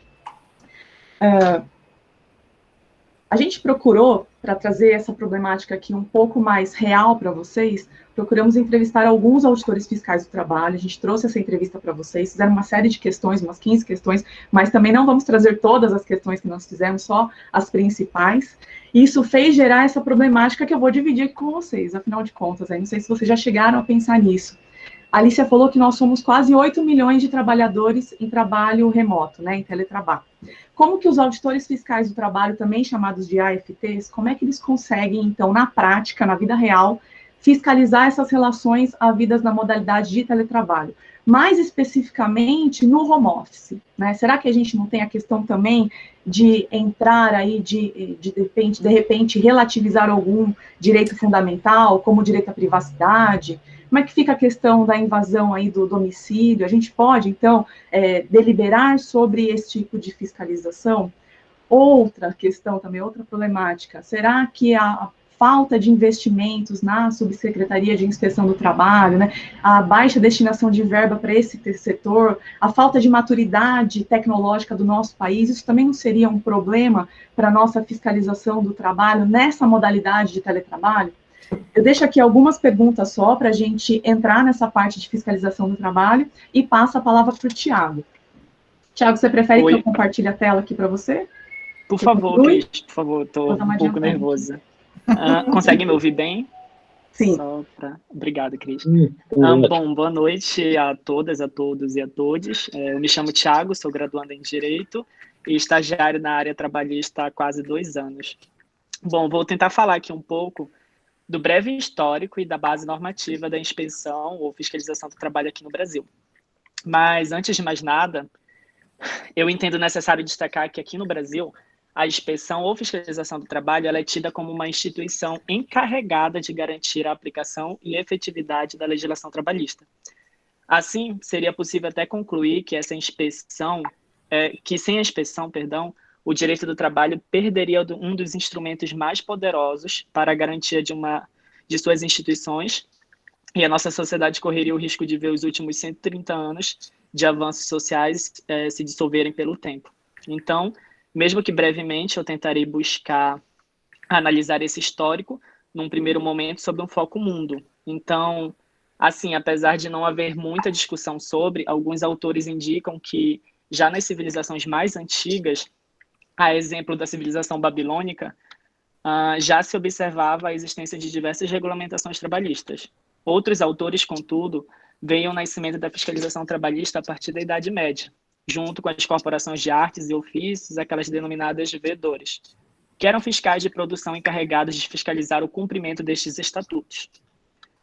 A gente procurou, para trazer essa problemática aqui um pouco mais real para vocês, procuramos entrevistar alguns auditores fiscais do trabalho, a gente trouxe essa entrevista para vocês, fizeram uma série de questões, umas 15 questões, mas também não vamos trazer todas as questões que nós fizemos, só as principais. E isso fez gerar essa problemática que eu vou dividir aqui com vocês, afinal de contas, aí não sei se vocês já chegaram a pensar nisso. A Alicia falou que nós somos quase 8 milhões de trabalhadores em trabalho remoto, né, em teletrabalho. Como que os auditores fiscais do trabalho, também chamados de AFTs, como é que eles conseguem, então, na prática, na vida real, fiscalizar essas relações havidas na modalidade de teletrabalho? Mais especificamente no home office, né? Será que a gente não tem a questão também de entrar aí, de repente, relativizar algum direito fundamental, como o direito à privacidade? Como é que fica a questão da invasão aí do domicílio? A gente pode, então, deliberar sobre esse tipo de fiscalização? Outra questão também, outra problemática, será que a falta de investimentos na Subsecretaria de Inspeção do Trabalho, né, a baixa destinação de verba para esse setor, a falta de maturidade tecnológica do nosso país, isso também não seria um problema para a nossa fiscalização do trabalho nessa modalidade de teletrabalho? Eu deixo aqui algumas perguntas só para a gente entrar nessa parte de fiscalização do trabalho e passo a palavra para o Thiago. Thiago, você prefere que eu compartilhe a tela aqui para você? Por favor, Cris, por favor, estou um pouco nervosa. Consegue me ouvir bem? Sim. Obrigado, Cris. Bom, boa noite a todas, a todos e a todes. Eu me chamo Thiago, sou graduando em Direito e estagiário na área trabalhista há quase 2 anos. Bom, vou tentar falar aqui um pouco do breve histórico e da base normativa da inspeção ou fiscalização do trabalho aqui no Brasil. Mas, antes de mais nada, eu entendo necessário destacar que aqui no Brasil, a inspeção ou fiscalização do trabalho ela é tida como uma instituição encarregada de garantir a aplicação e efetividade da legislação trabalhista. Assim, seria possível até concluir que sem a inspeção, o direito do trabalho perderia um dos instrumentos mais poderosos para a garantia de suas instituições, e a nossa sociedade correria o risco de ver os últimos 130 anos de avanços sociais se dissolverem pelo tempo. Então, mesmo que brevemente, eu tentarei buscar analisar esse histórico num primeiro momento sob um foco mundo. Então, assim, apesar de não haver muita discussão sobre, alguns autores indicam que já nas civilizações mais antigas, a exemplo da civilização babilônica, já se observava a existência de diversas regulamentações trabalhistas. Outros autores, contudo, veem o nascimento da fiscalização trabalhista a partir da Idade Média, junto com as corporações de artes e ofícios, aquelas denominadas vedores, que eram fiscais de produção encarregados de fiscalizar o cumprimento destes estatutos.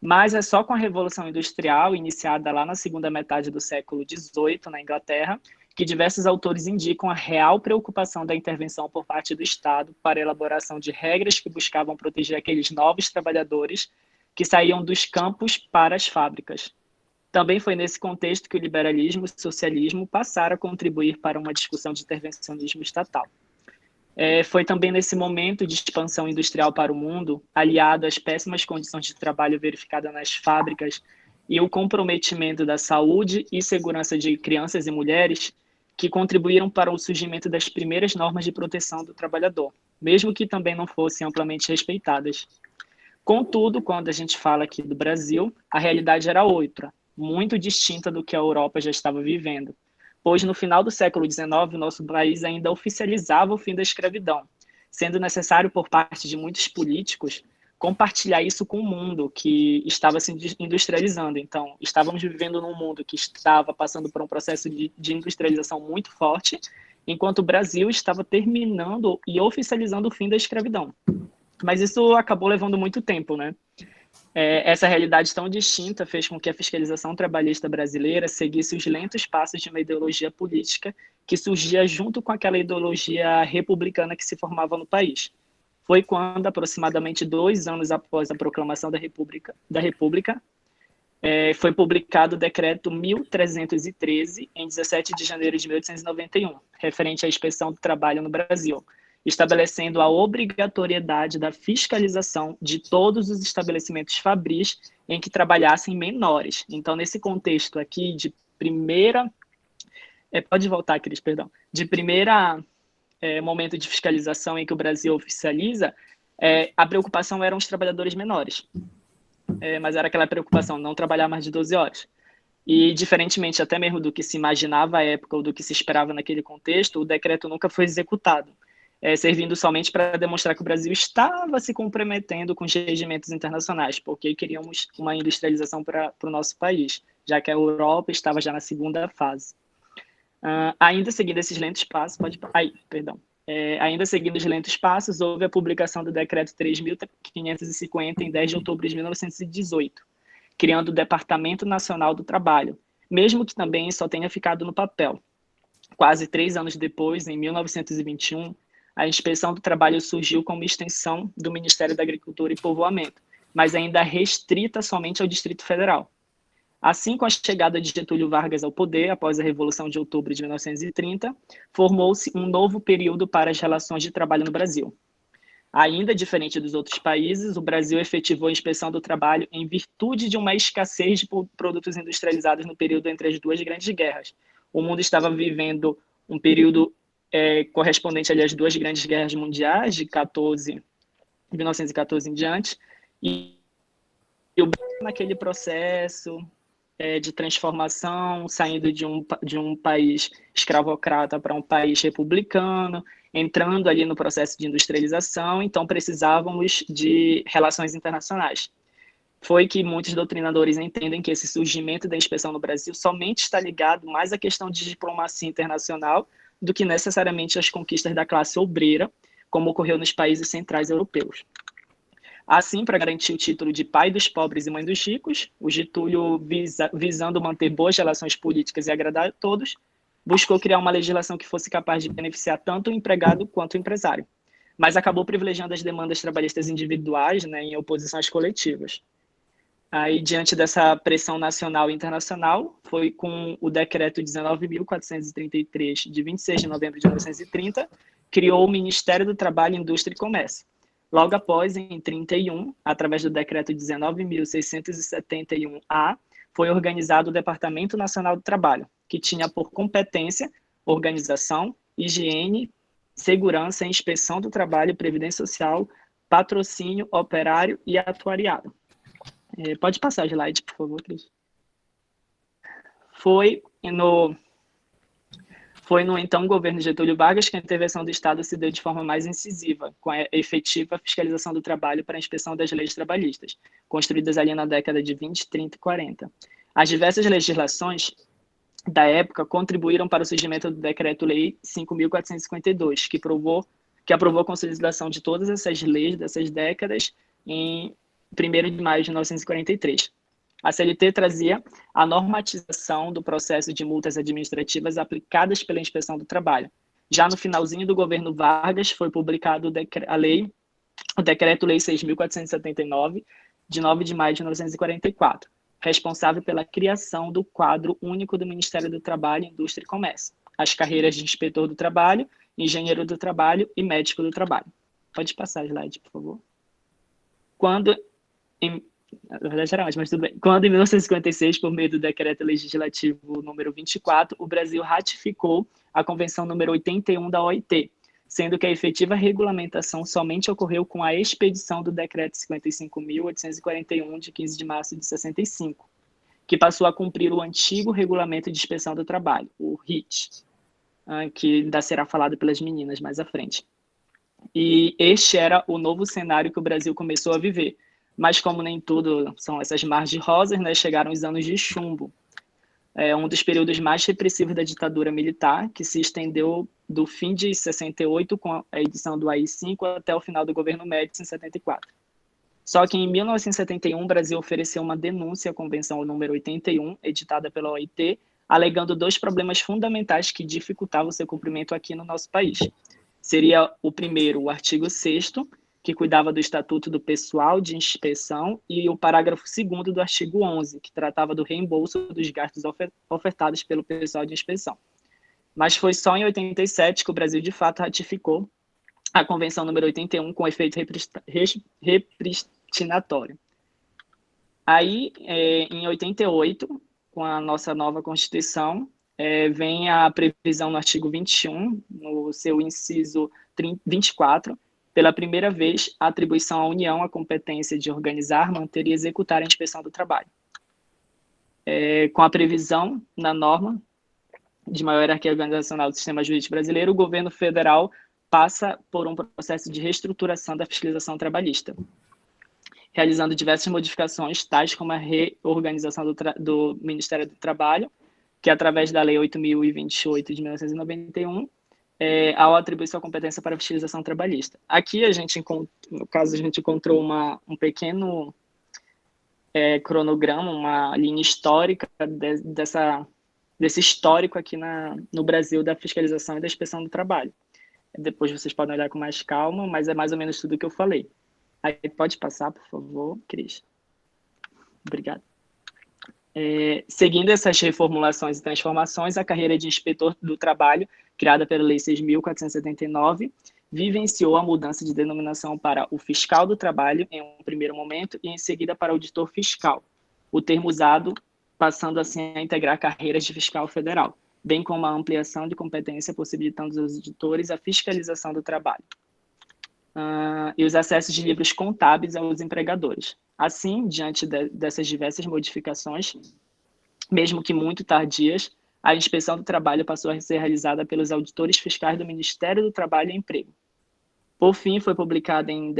Mas é só com a Revolução Industrial, iniciada lá na segunda metade do século XVIII, na Inglaterra, que diversos autores indicam a real preocupação da intervenção por parte do Estado para a elaboração de regras que buscavam proteger aqueles novos trabalhadores que saíam dos campos para as fábricas. Também foi nesse contexto que o liberalismo e o socialismo passaram a contribuir para uma discussão de intervencionismo estatal. Foi também nesse momento de expansão industrial para o mundo, aliado às péssimas condições de trabalho verificadas nas fábricas e o comprometimento da saúde e segurança de crianças e mulheres, que contribuíram para o surgimento das primeiras normas de proteção do trabalhador, mesmo que também não fossem amplamente respeitadas. Contudo, quando a gente fala aqui do Brasil, a realidade era outra, muito distinta do que a Europa já estava vivendo, pois no final do século XIX, o nosso país ainda oficializava o fim da escravidão, sendo necessário por parte de muitos políticos compartilhar isso com o mundo que estava se industrializando. Então, estávamos vivendo num mundo que estava passando por um processo de industrialização muito forte, enquanto o Brasil estava terminando e oficializando o fim da escravidão. Mas isso acabou levando muito tempo, né? Essa realidade tão distinta fez com que a fiscalização trabalhista brasileira seguisse os lentos passos de uma ideologia política que surgia junto com aquela ideologia republicana que se formava no país. Foi quando, aproximadamente 2 anos após a proclamação da República, foi publicado o Decreto 1313, em 17 de janeiro de 1891, referente à inspeção do trabalho no Brasil, estabelecendo a obrigatoriedade da fiscalização de todos os estabelecimentos fabris em que trabalhassem menores. Então, nesse contexto aqui de primeira... pode voltar, Cris, perdão. De primeira momento de fiscalização em que o Brasil oficializa, a preocupação eram os trabalhadores menores. Mas era aquela preocupação, não trabalhar mais de 12 horas. E, diferentemente até mesmo do que se imaginava à época ou do que se esperava naquele contexto, o decreto nunca foi executado, servindo somente para demonstrar que o Brasil estava se comprometendo com os regimentos internacionais, porque queríamos uma industrialização para o nosso país, já que a Europa estava já na segunda fase. Ainda seguindo esses lentos passos, ainda seguindo os lentos passos, houve a publicação do Decreto 3.550 em 10 de outubro de 1918, criando o Departamento Nacional do Trabalho, mesmo que também só tenha ficado no papel. Quase 3 anos depois, em 1921, a Inspeção do Trabalho surgiu como extensão do Ministério da Agricultura e Povoamento, mas ainda restrita somente ao Distrito Federal. Assim, com a chegada de Getúlio Vargas ao poder, após a Revolução de Outubro de 1930, formou-se um novo período para as relações de trabalho no Brasil. Ainda diferente dos outros países, o Brasil efetivou a inspeção do trabalho em virtude de uma escassez de produtos industrializados no período entre as 2 grandes guerras. O mundo estava vivendo um período correspondente ali às 2 grandes guerras mundiais, de 1914 em diante, e o Brasil naquele processo de transformação, saindo de um país escravocrata para um país republicano, entrando ali no processo de industrialização, então precisávamos de relações internacionais. Foi que muitos doutrinadores entendem que esse surgimento da inspeção no Brasil somente está ligado mais à questão de diplomacia internacional do que necessariamente às conquistas da classe obreira, como ocorreu nos países centrais europeus. Assim, para garantir o título de pai dos pobres e mãe dos ricos, o Getúlio, visando manter boas relações políticas e agradar a todos, buscou criar uma legislação que fosse capaz de beneficiar tanto o empregado quanto o empresário, mas acabou privilegiando as demandas trabalhistas individuais, né, em oposição às coletivas. Aí, diante dessa pressão nacional e internacional, foi com o Decreto 19.433, de 26 de novembro de 1930, criou o Ministério do Trabalho, Indústria e Comércio. Logo após, em 31, através do Decreto 19.671-A, foi organizado o Departamento Nacional do Trabalho, que tinha por competência organização, higiene, segurança e inspeção do trabalho, previdência social, patrocínio, operário e atuariado. Pode passar o slide, por favor, Cris. Foi no então governo Getúlio Vargas que a intervenção do Estado se deu de forma mais incisiva, com a efetiva fiscalização do trabalho para a inspeção das leis trabalhistas, construídas ali na década de 20, 30 e 40. As diversas legislações da época contribuíram para o surgimento do Decreto-Lei 5.452, que aprovou a consolidação de todas essas leis dessas décadas em 1º de maio de 1943. A CLT trazia a normatização do processo de multas administrativas aplicadas pela Inspeção do Trabalho. Já no finalzinho do governo Vargas, foi publicado o Decreto-Lei 6.479, de 9 de maio de 1944, responsável pela criação do quadro único do Ministério do Trabalho, Indústria e Comércio, as carreiras de inspetor do trabalho, engenheiro do trabalho e médico do trabalho. Pode passar a slide, por favor. Na verdade era antes, mas tudo bem. Quando, em 1956, por meio do Decreto Legislativo número 24, o Brasil ratificou a Convenção número 81 da OIT, sendo que a efetiva regulamentação somente ocorreu com a expedição do Decreto 55.841, de 15 de março de 65, que passou a cumprir o antigo Regulamento de Inspeção do Trabalho, o RIT, que ainda será falado pelas meninas mais à frente. E este era o novo cenário que o Brasil começou a viver. Mas como nem tudo são essas margens rosas, né, chegaram os anos de chumbo. Um dos períodos mais repressivos da ditadura militar, que se estendeu do fim de 68, com a edição do AI-5, até o final do governo Médici, em 74. Só que em 1971, o Brasil ofereceu uma denúncia à Convenção número 81, editada pela OIT, alegando 2 problemas fundamentais que dificultavam o seu cumprimento aqui no nosso país. Seria o primeiro, o artigo 6º, que cuidava do Estatuto do Pessoal de Inspeção, e o parágrafo 2º do artigo 11, que tratava do reembolso dos gastos ofertados pelo pessoal de inspeção. Mas foi só em 87 que o Brasil, de fato, ratificou a Convenção número 81 com efeito repristinatório. Aí, em 88, com a nossa nova Constituição, vem a previsão no artigo 21, no seu inciso 24, pela primeira vez, a atribuição à União a competência de organizar, manter e executar a inspeção do trabalho. Com a previsão na norma de maior hierarquia organizacional do sistema jurídico brasileiro, o governo federal passa por um processo de reestruturação da fiscalização trabalhista, realizando diversas modificações, tais como a reorganização do Ministério do Trabalho, que através da Lei 8.028 de 1991, ao atribuir sua competência para a fiscalização trabalhista. Aqui, no caso, a gente encontrou um pequeno cronograma, uma linha histórica desse histórico aqui no Brasil da fiscalização e da inspeção do trabalho. Depois vocês podem olhar com mais calma, mas é mais ou menos tudo o que eu falei. Aí pode passar, por favor, Cris. Obrigado. Seguindo essas reformulações e transformações, a carreira de inspetor do trabalho, criada pela Lei 6.479, vivenciou a mudança de denominação para o fiscal do trabalho em um primeiro momento e em seguida para auditor fiscal, o termo usado passando assim a integrar carreiras de fiscal federal, bem como a ampliação de competência possibilitando aos auditores a fiscalização do trabalho. E os acessos de livros contábeis aos empregadores. Assim, diante dessas diversas modificações, mesmo que muito tardias, a inspeção do trabalho passou a ser realizada pelos auditores fiscais do Ministério do Trabalho e Emprego. Por fim, foi publicado em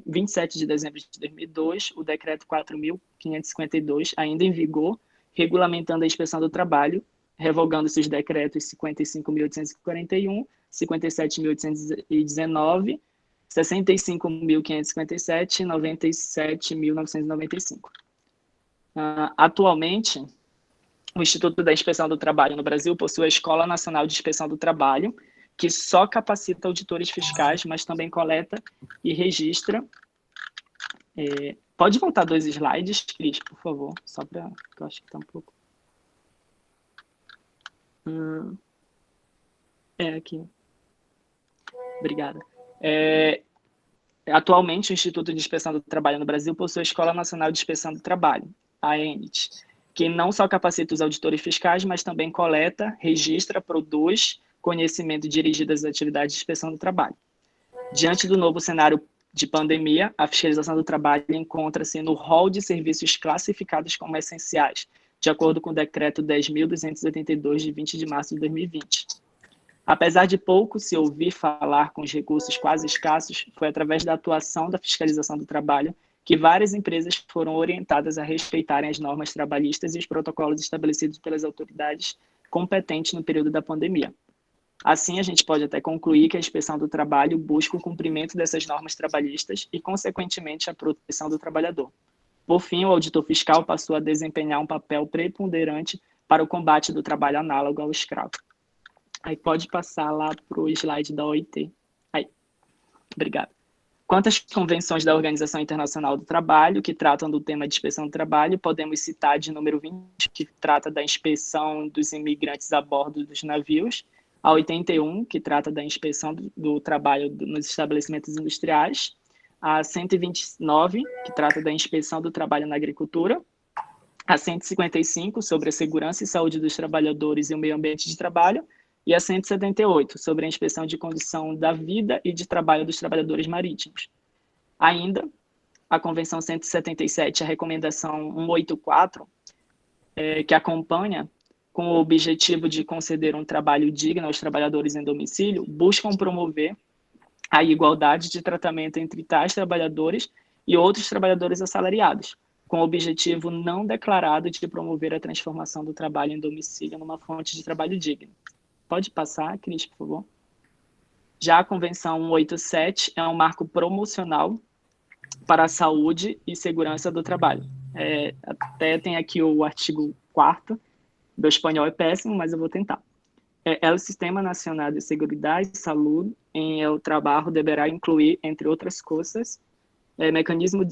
27 de dezembro de 2002, o Decreto 4.552, ainda em vigor, regulamentando a inspeção do trabalho, revogando-se os decretos 55.841, 57.819, 65.557 e 97.995. Atualmente, o Instituto da Inspeção do Trabalho no Brasil possui a Escola Nacional de Inspeção do Trabalho, que só capacita auditores fiscais, mas também coleta e registra. Pode voltar 2 slides, Cris, por favor, só para que eu acho que está um pouco. Aqui. Obrigada. Atualmente, o Instituto de Inspeção do Trabalho no Brasil possui a Escola Nacional de Inspeção do Trabalho, a ANIT, que não só capacita os auditores fiscais, mas também coleta, registra, produz conhecimento dirigido às atividades de inspeção do trabalho. Diante do novo cenário de pandemia, a fiscalização do trabalho encontra-se no rol de serviços classificados como essenciais, de acordo com o Decreto 10.282, de 20 de março de 2020. Apesar de pouco se ouvir falar com os recursos quase escassos, foi através da atuação da fiscalização do trabalho que várias empresas foram orientadas a respeitarem as normas trabalhistas e os protocolos estabelecidos pelas autoridades competentes no período da pandemia. Assim, a gente pode até concluir que a inspeção do trabalho busca o cumprimento dessas normas trabalhistas e, consequentemente, a proteção do trabalhador. Por fim, o auditor fiscal passou a desempenhar um papel preponderante para o combate do trabalho análogo ao escravo. Aí pode passar lá para o slide da OIT. Aí. Obrigado. Quanto às convenções da Organização Internacional do Trabalho, que tratam do tema de inspeção do trabalho, podemos citar de número 20, que trata da inspeção dos imigrantes a bordo dos navios, a 81, que trata da inspeção do trabalho nos estabelecimentos industriais, a 129, que trata da inspeção do trabalho na agricultura, a 155, sobre a segurança e saúde dos trabalhadores e o meio ambiente de trabalho, e a 178, sobre a inspeção de condição da vida e de trabalho dos trabalhadores marítimos. Ainda, a Convenção 177, a Recomendação 184, que acompanha, com o objetivo de conceder um trabalho digno aos trabalhadores em domicílio, buscam promover a igualdade de tratamento entre tais trabalhadores e outros trabalhadores assalariados, com o objetivo não declarado de promover a transformação do trabalho em domicílio numa fonte de trabalho digno. Pode passar, Cris, por favor? Já a Convenção 187 é um marco promocional para a saúde e segurança do trabalho. Até tem aqui o artigo 4º, meu espanhol é péssimo, mas eu vou tentar. O Sistema Nacional de Seguridade e Saúde em el trabalho deverá incluir, entre outras coisas, mecanismo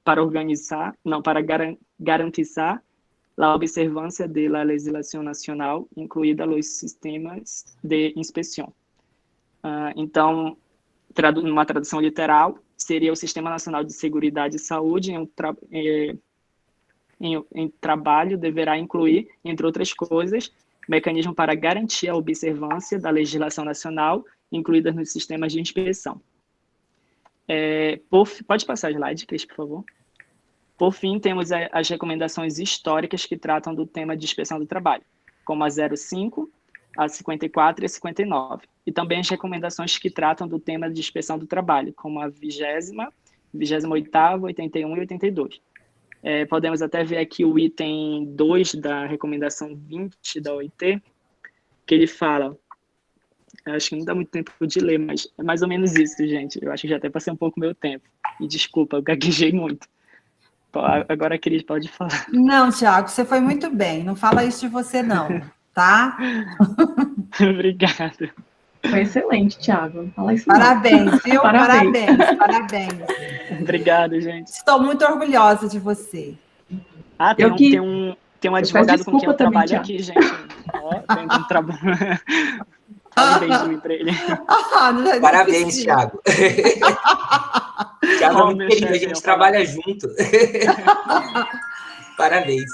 para garantizar a observância da legislação nacional, incluída os sistemas de inspeção. Então, numa tradução literal, seria o Sistema Nacional de Seguridade e Saúde em trabalho deverá incluir, entre outras coisas, mecanismo para garantir a observância da legislação nacional, incluída nos sistemas de inspeção. Pode passar a slide, Cris, por favor. Por fim, temos as recomendações históricas que tratam do tema de inspeção do trabalho, como a 05, a 54 e a 59. E também as recomendações que tratam do tema de inspeção do trabalho, como a 20ª, 28ª, 81 e 82. Podemos até ver aqui o item 2 da recomendação 20 da OIT, que ele fala, acho que não dá muito tempo de ler, mas é mais ou menos isso, gente. Eu acho que já até passei um pouco meu tempo. E desculpa, eu gaguejei muito. Agora a Cris pode falar. Não, Tiago, você foi muito bem. Não fala isso de você, não, tá? Obrigado. Foi excelente, Tiago. Fala isso Parabéns, viu? Parabéns. Parabéns. Obrigado, gente. Estou muito orgulhosa de você. Tem um advogado com quem eu trabalho também, aqui, gente. Tem um trabalho. Fala um beijinho pra ele. Parabéns, Thiago. Thiago é muito querido, a gente trabalha junto. Parabéns.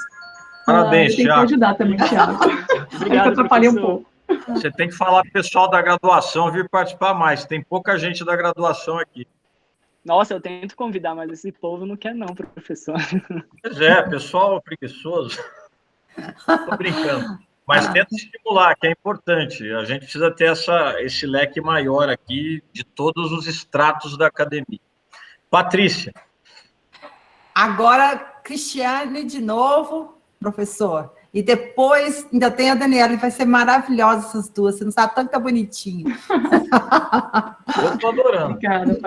Parabéns, tem Thiago. que ajudar também, Thiago. Obrigado, eu atrapalhei um pouco. Você tem que falar pro pessoal da graduação vir participar mais. Tem pouca gente da graduação aqui. Nossa, eu tento convidar, mas esse povo não quer não, professor. Pois pessoal preguiçoso. Tô brincando. Mas tenta estimular, que é importante. A gente precisa ter esse leque maior aqui de todos os estratos da academia. Patrícia. Agora, Cristiane de novo, professor. E depois ainda tem a Daniela, vai ser maravilhosa essas duas. Você não sabe tanto que tá bonitinho. Eu tô adorando. Obrigada,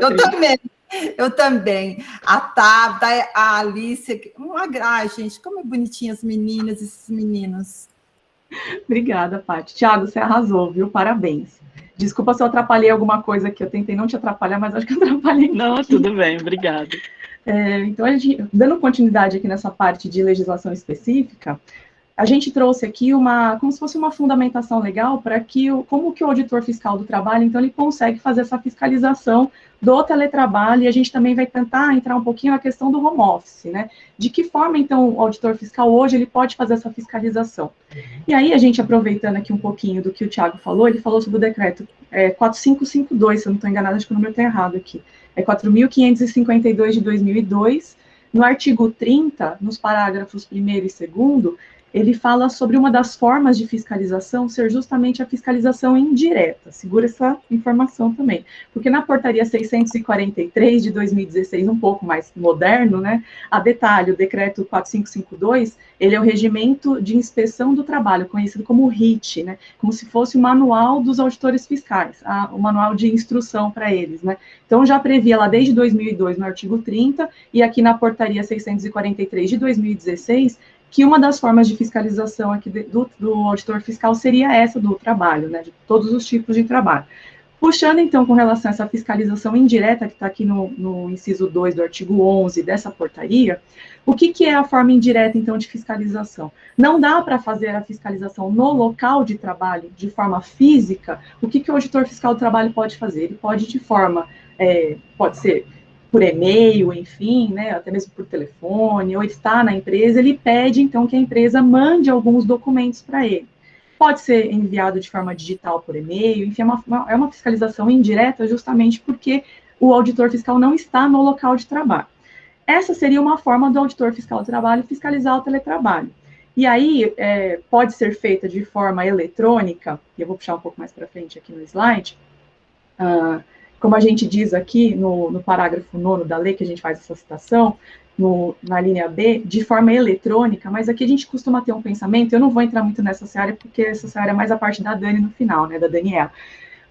Eu também. A Tabata, a Alice. Ai, gente, como é bonitinha as meninas e esses meninos. Obrigada, Paty. Thiago, você arrasou, viu? Parabéns. Desculpa se eu atrapalhei alguma coisa aqui. Eu tentei não te atrapalhar, mas acho que eu atrapalhei. Não, tudo bem, obrigado. Então, dando continuidade aqui nessa parte de legislação específica, a gente trouxe aqui como se fosse uma fundamentação legal para como que o auditor fiscal do trabalho, então, ele consegue fazer essa fiscalização do teletrabalho, e a gente também vai tentar entrar um pouquinho na questão do home office, né? De que forma, então, o auditor fiscal hoje, ele pode fazer essa fiscalização? E aí, a gente, aproveitando aqui um pouquinho do que o Thiago falou, ele falou sobre o decreto 4552, se eu não estou enganada, acho que o número está errado aqui, 4.552 de 2002, no artigo 30, nos parágrafos 1º e 2º, ele fala sobre uma das formas de fiscalização ser justamente a fiscalização indireta. Segura essa informação também. Porque na portaria 643 de 2016, um pouco mais moderno, né? A detalhe, o decreto 4552, ele é o Regimento de Inspeção do Trabalho, conhecido como RIT, né? Como se fosse o manual dos auditores fiscais, o manual de instrução para eles, né? Então, já previa lá desde 2002, no artigo 30, e aqui na portaria 643 de 2016, que uma das formas de fiscalização aqui do auditor fiscal seria essa do trabalho, né, de todos os tipos de trabalho. Puxando, então, com relação a essa fiscalização indireta, que está aqui no inciso 2 do artigo 11 dessa portaria, o que é a forma indireta, então, de fiscalização? Não dá para fazer a fiscalização no local de trabalho, de forma física. O que o auditor fiscal do trabalho pode fazer? Ele pode, de forma, pode ser por e-mail, enfim, né, até mesmo por telefone, ou está na empresa, ele pede, então, que a empresa mande alguns documentos para ele. Pode ser enviado de forma digital por e-mail, enfim, é uma fiscalização indireta justamente porque o auditor fiscal não está no local de trabalho. Essa seria uma forma do auditor fiscal do trabalho fiscalizar o teletrabalho. E aí, pode ser feita de forma eletrônica, e eu vou puxar um pouco mais para frente aqui no slide, como a gente diz aqui no parágrafo 9º da lei, que a gente faz essa citação, na linha B, de forma eletrônica, mas aqui a gente costuma ter um pensamento, eu não vou entrar muito nessa área, porque essa área é mais a parte da Dani no final, né, da Daniela.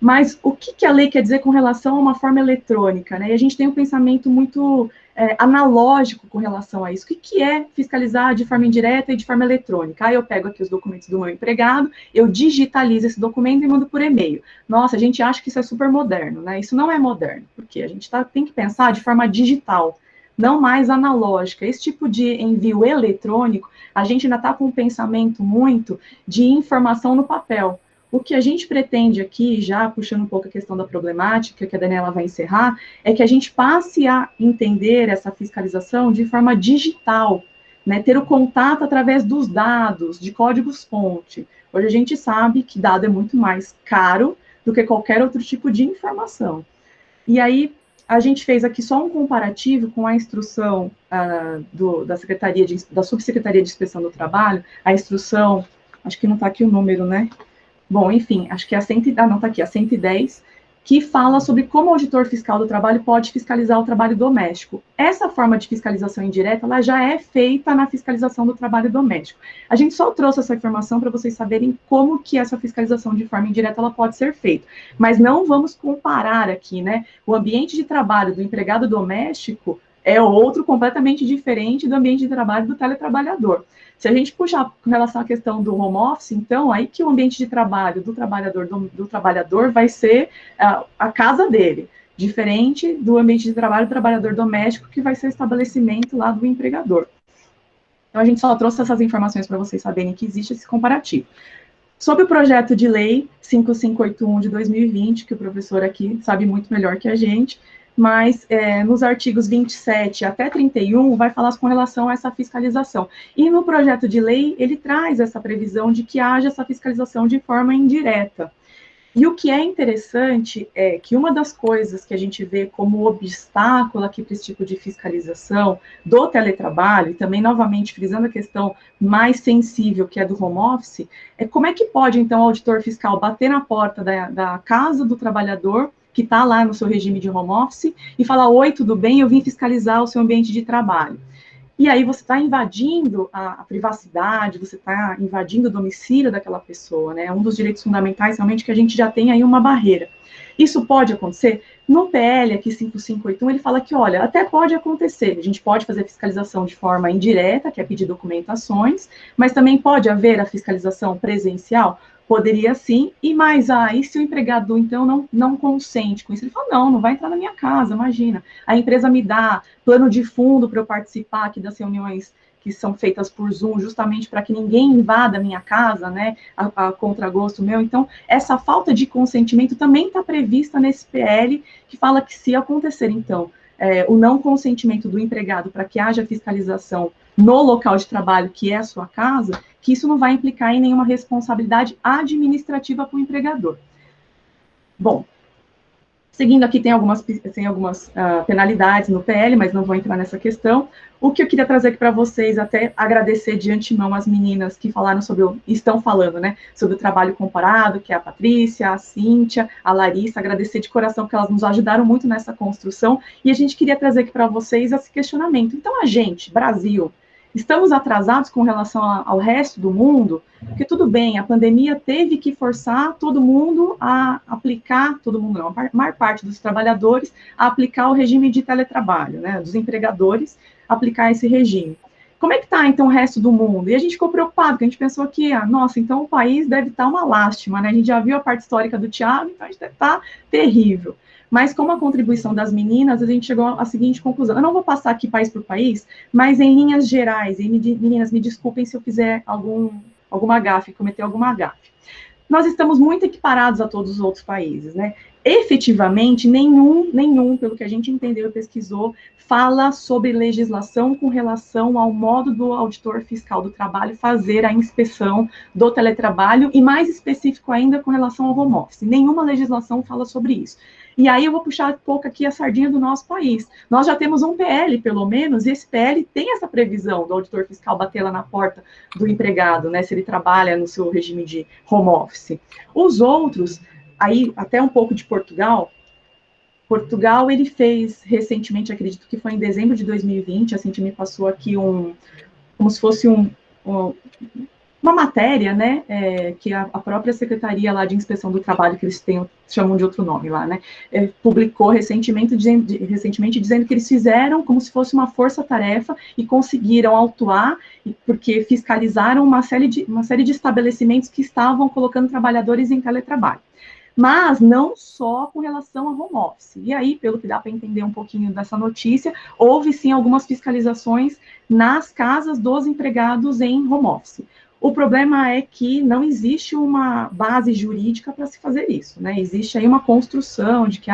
Mas o que a lei quer dizer com relação a uma forma eletrônica, né? E a gente tem um pensamento muito analógico com relação a isso. O que é fiscalizar de forma indireta e de forma eletrônica? Aí eu pego aqui os documentos do meu empregado, eu digitalizo esse documento e mando por e-mail. Nossa, a gente acha que isso é super moderno, né? Isso não é moderno, porque a gente tem que pensar de forma digital, não mais analógica. Esse tipo de envio eletrônico, a gente ainda está com um pensamento muito de informação no papel. O que a gente pretende aqui, já puxando um pouco a questão da problemática, que a Daniela vai encerrar, é que a gente passe a entender essa fiscalização de forma digital, né, ter o contato através dos dados, de códigos-fonte. Hoje a gente sabe que dado é muito mais caro do que qualquer outro tipo de informação. E aí, a gente fez aqui só um comparativo com a instrução da Subsecretaria de Inspeção do Trabalho, a instrução, acho que não está aqui o número, né? Bom, enfim, acho que é a 110, que fala sobre como o auditor fiscal do trabalho pode fiscalizar o trabalho doméstico. Essa forma de fiscalização indireta, ela já é feita na fiscalização do trabalho doméstico. A gente só trouxe essa informação para vocês saberem como que essa fiscalização de forma indireta ela pode ser feita. Mas não vamos comparar aqui, né? O ambiente de trabalho do empregado doméstico é outro completamente diferente do ambiente de trabalho do teletrabalhador. Se a gente puxar com relação à questão do home office, então, aí que o ambiente de trabalho do trabalhador vai ser a casa dele, diferente do ambiente de trabalho do trabalhador doméstico, que vai ser o estabelecimento lá do empregador. Então, a gente só trouxe essas informações para vocês saberem que existe esse comparativo. Sobre o projeto de lei 5581 de 2020, que o professor aqui sabe muito melhor que a gente, mas nos artigos 27 até 31 vai falar com relação a essa fiscalização. E no projeto de lei, ele traz essa previsão de que haja essa fiscalização de forma indireta. E o que é interessante é que uma das coisas que a gente vê como obstáculo aqui para esse tipo de fiscalização do teletrabalho, e também, novamente, frisando a questão mais sensível, que é do home office, é como é que pode, então, o auditor fiscal bater na porta da casa do trabalhador, que está lá no seu regime de home office, e falar: oi, tudo bem, eu vim fiscalizar o seu ambiente de trabalho. E aí você está invadindo a privacidade, você está invadindo o domicílio daquela pessoa, né? É um dos direitos fundamentais, realmente, que a gente já tem aí uma barreira. Isso pode acontecer? No PL, aqui 5581, ele fala que, olha, até pode acontecer, a gente pode fazer fiscalização de forma indireta, que é pedir documentações, mas também pode haver a fiscalização presencial. Poderia sim, e mais, e se o empregado, então, não consente com isso? Ele fala: não vai entrar na minha casa, imagina. A empresa me dá plano de fundo para eu participar aqui das reuniões que são feitas por Zoom, justamente para que ninguém invada a minha casa, né, a contragosto meu. Então, essa falta de consentimento também está prevista nesse PL, que fala que se acontecer, então, o não consentimento do empregado para que haja fiscalização no local de trabalho, que é a sua casa, que isso não vai implicar em nenhuma responsabilidade administrativa para o empregador. Bom, seguindo aqui, tem algumas penalidades no PL, mas não vou entrar nessa questão. O que eu queria trazer aqui para vocês, até agradecer de antemão as meninas que falaram estão falando, né, sobre o trabalho comparado, que é a Patrícia, a Cíntia, a Larissa, agradecer de coração, porque elas nos ajudaram muito nessa construção, e a gente queria trazer aqui para vocês esse questionamento. Então, a gente, Brasil, estamos atrasados com relação ao resto do mundo, porque tudo bem, a pandemia teve que forçar todo mundo a aplicar, todo mundo não, a maior parte dos trabalhadores, a aplicar o regime de teletrabalho, né, dos empregadores, aplicar esse regime. Como é que está, então, o resto do mundo? E a gente ficou preocupado, porque a gente pensou que, nossa, então o país deve estar uma lástima, né, a gente já viu a parte histórica do Thiago, então a gente deve estar terrível. Mas com a contribuição das meninas, a gente chegou à seguinte conclusão. Eu não vou passar aqui país por país, mas em linhas gerais, e meninas, me desculpem se eu fizer alguma gafe, cometer alguma gafe. Nós estamos muito equiparados a todos os outros países, né? Efetivamente, nenhum, pelo que a gente entendeu e pesquisou, fala sobre legislação com relação ao modo do auditor fiscal do trabalho fazer a inspeção do teletrabalho, e mais específico ainda com relação ao home office. Nenhuma legislação fala sobre isso. E aí eu vou puxar um pouco aqui a sardinha do nosso país. Nós já temos um PL, pelo menos, e esse PL tem essa previsão do auditor fiscal bater lá na porta do empregado, né, se ele trabalha no seu regime de home office. Os outros, aí até um pouco de Portugal, Portugal, ele fez recentemente, acredito que foi em dezembro de 2020, a Cintia me passou aqui como se fosse uma matéria, né, que a própria Secretaria lá de Inspeção do Trabalho, que eles chamam de outro nome lá, né, publicou recentemente dizendo que eles fizeram como se fosse uma força-tarefa e conseguiram autuar, porque fiscalizaram uma série de estabelecimentos que estavam colocando trabalhadores em teletrabalho. Mas não só com relação a home office. E aí, pelo que dá para entender um pouquinho dessa notícia, houve sim algumas fiscalizações nas casas dos empregados em home office. O problema é que não existe uma base jurídica para se fazer isso, né? Existe aí uma construção de que,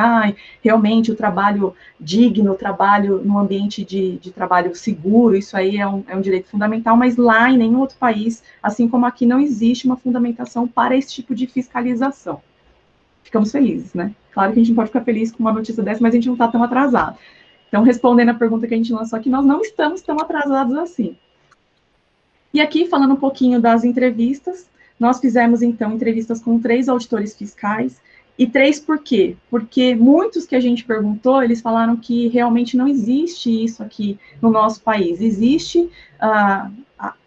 realmente o trabalho digno, o trabalho no ambiente de trabalho seguro, isso aí é um direito fundamental, mas lá em nenhum outro país, assim como aqui, não existe uma fundamentação para esse tipo de fiscalização. Ficamos felizes, né? Claro que a gente não pode ficar feliz com uma notícia dessa, mas a gente não está tão atrasado. Então, respondendo a pergunta que a gente lançou aqui, nós não estamos tão atrasados assim. E aqui, falando um pouquinho das entrevistas, nós fizemos, então, entrevistas com 3 auditores fiscais, e 3 por quê? Porque muitos que a gente perguntou, eles falaram que realmente não existe isso aqui no nosso país. Existe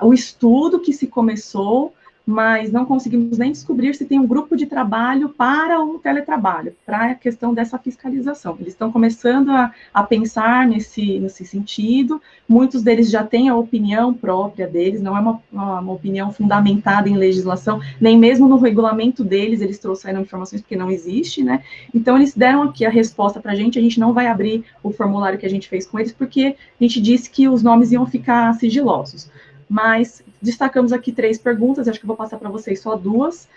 o estudo que se começou, mas não conseguimos nem descobrir se tem um grupo de trabalho para o teletrabalho, para a questão dessa fiscalização. Eles estão começando a pensar nesse sentido, muitos deles já têm a opinião própria deles, não é uma opinião fundamentada em legislação, nem mesmo no regulamento deles, eles trouxeram informações porque não existe, né? Então, eles deram aqui a resposta para a gente não vai abrir o formulário que a gente fez com eles, porque a gente disse que os nomes iam ficar sigilosos. Mas destacamos aqui 3 perguntas, acho que eu vou passar para vocês só 2.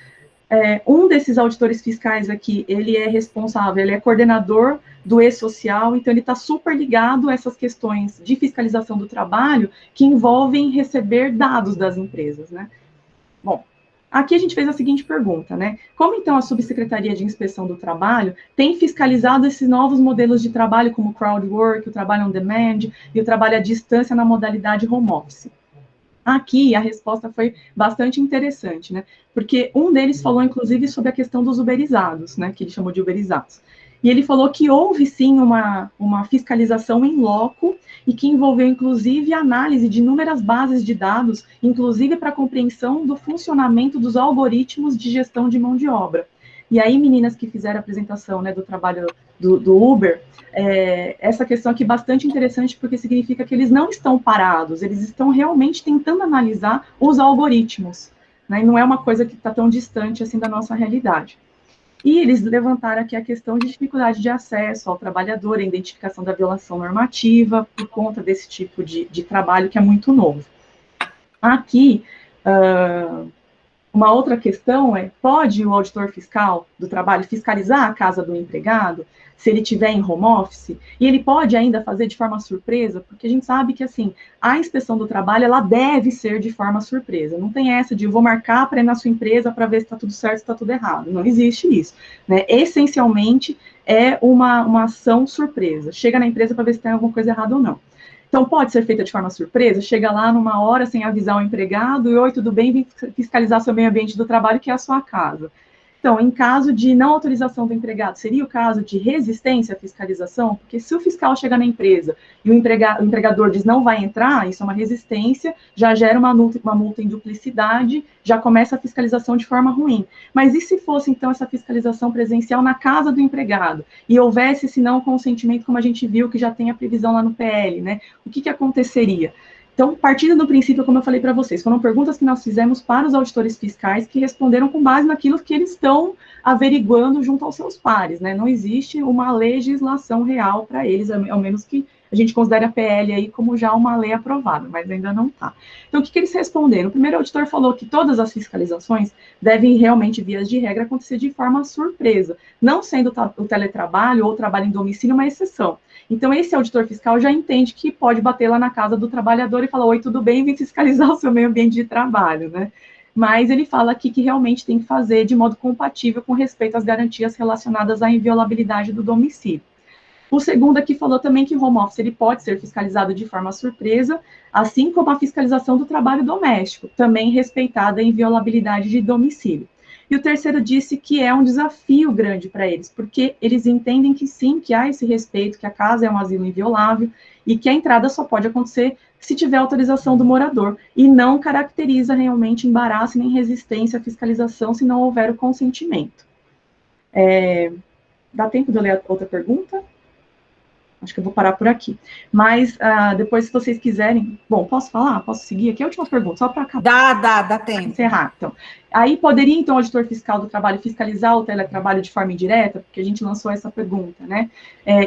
Um desses auditores fiscais aqui, ele é responsável, ele é coordenador do E-Social, então ele está super ligado a essas questões de fiscalização do trabalho que envolvem receber dados das empresas, né? Bom, aqui a gente fez a seguinte pergunta, né? Como então a Subsecretaria de Inspeção do Trabalho tem fiscalizado esses novos modelos de trabalho, como o crowd work, o trabalho on demand e o trabalho à distância na modalidade home office? Aqui, a resposta foi bastante interessante, né? Porque um deles falou, inclusive, sobre a questão dos uberizados, né? Que ele chamou de uberizados. E ele falou que houve, sim, uma fiscalização em loco e que envolveu, inclusive, a análise de inúmeras bases de dados, inclusive para a compreensão do funcionamento dos algoritmos de gestão de mão de obra. E aí, meninas que fizeram a apresentação, né, do trabalho do Uber, essa questão aqui é bastante interessante, porque significa que eles não estão parados, eles estão realmente tentando analisar os algoritmos, né, e não é uma coisa que está tão distante assim da nossa realidade. E eles levantaram aqui a questão de dificuldade de acesso ao trabalhador, a identificação da violação normativa, por conta desse tipo de trabalho que é muito novo. Aqui, uma outra questão pode o auditor fiscal do trabalho fiscalizar a casa do empregado, se ele estiver em home office, e ele pode ainda fazer de forma surpresa, porque a gente sabe que, assim, a inspeção do trabalho, ela deve ser de forma surpresa, não tem essa de eu vou marcar para ir na sua empresa para ver se está tudo certo, se está tudo errado, não existe isso, né? Essencialmente, é uma ação surpresa, chega na empresa para ver se tem alguma coisa errada ou não. Então, pode ser feita de forma surpresa, chega lá numa hora sem avisar o empregado, e oi, tudo bem, vem fiscalizar seu meio ambiente do trabalho, que é a sua casa. Então, em caso de não autorização do empregado, seria o caso de resistência à fiscalização? Porque se o fiscal chegar na empresa e o empregador diz não vai entrar, isso é uma resistência, já gera uma multa em duplicidade, já começa a fiscalização de forma ruim. Mas e se fosse, então, essa fiscalização presencial na casa do empregado? E houvesse esse não consentimento, como a gente viu, que já tem a previsão lá no PL, né? O que aconteceria? Então, partindo do princípio, como eu falei para vocês, foram perguntas que nós fizemos para os auditores fiscais que responderam com base naquilo que eles estão averiguando junto aos seus pares, né? Não existe uma legislação real para eles, ao menos que a gente considere a PL aí como já uma lei aprovada, mas ainda não está. Então, o que eles responderam? O primeiro auditor falou que todas as fiscalizações devem realmente, vias de regra, acontecer de forma surpresa, não sendo o teletrabalho ou o trabalho em domicílio uma exceção. Então, esse auditor fiscal já entende que pode bater lá na casa do trabalhador e falar, oi, tudo bem, vem fiscalizar o seu meio ambiente de trabalho, né? Mas ele fala aqui que realmente tem que fazer de modo compatível com respeito às garantias relacionadas à inviolabilidade do domicílio. O segundo aqui falou também que o home office ele pode ser fiscalizado de forma surpresa, assim como a fiscalização do trabalho doméstico, também respeitada a inviolabilidade de domicílio. E o terceiro disse que é um desafio grande para eles, porque eles entendem que sim, que há esse respeito, que a casa é um asilo inviolável, e que a entrada só pode acontecer se tiver autorização do morador, e não caracteriza realmente embaraço nem resistência à fiscalização se não houver o consentimento. Dá tempo de eu ler a outra pergunta? Acho que eu vou parar por aqui. Mas depois, se vocês quiserem... Bom, posso falar? Posso seguir aqui? A última pergunta, só para acabar. Dá tempo. Encerrar, então. Aí poderia, então, o auditor fiscal do trabalho fiscalizar o teletrabalho de forma indireta? Porque a gente lançou essa pergunta, né?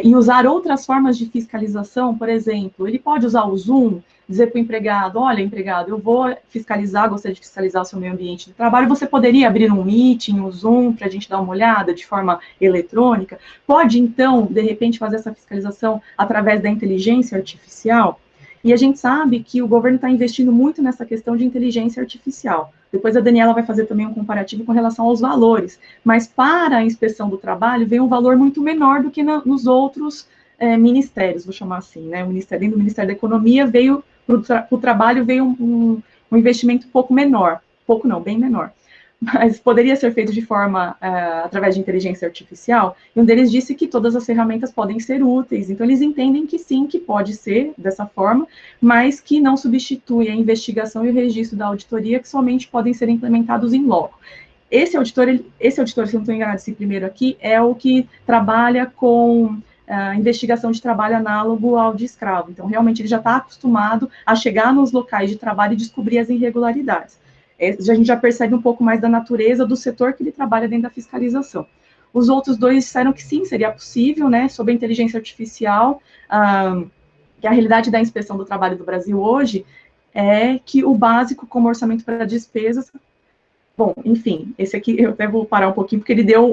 E usar outras formas de fiscalização, por exemplo, ele pode usar o Zoom, dizer para o empregado, olha, empregado, eu vou fiscalizar, gostaria de fiscalizar o seu meio ambiente de trabalho, você poderia abrir um meeting, um Zoom, para a gente dar uma olhada de forma eletrônica? Pode, então, de repente, fazer essa fiscalização através da inteligência artificial? E a gente sabe que o governo está investindo muito nessa questão de inteligência artificial. Depois a Daniela vai fazer também um comparativo com relação aos valores. Mas para a inspeção do trabalho, vem um valor muito menor do que nos outros ministérios, vou chamar assim, né? Dentro do Ministério da Economia veio, para o trabalho veio um investimento um pouco menor. Pouco não, bem menor. Mas poderia ser feito de forma, através de inteligência artificial, e um deles disse que todas as ferramentas podem ser úteis, então eles entendem que sim, que pode ser dessa forma, mas que não substitui a investigação e o registro da auditoria, que somente podem ser implementados em loco. Esse auditor, se eu não estou enganado, esse primeiro aqui, é o que trabalha com investigação de trabalho análogo ao de escravo, então realmente ele já está acostumado a chegar nos locais de trabalho e descobrir as irregularidades. A gente já percebe um pouco mais da natureza do setor que ele trabalha dentro da fiscalização. Os outros dois disseram que sim, seria possível, né, sob a inteligência artificial, que a realidade da inspeção do trabalho do Brasil hoje é que o básico como orçamento para despesas. Bom, enfim, esse aqui eu até vou parar um pouquinho, porque ele deu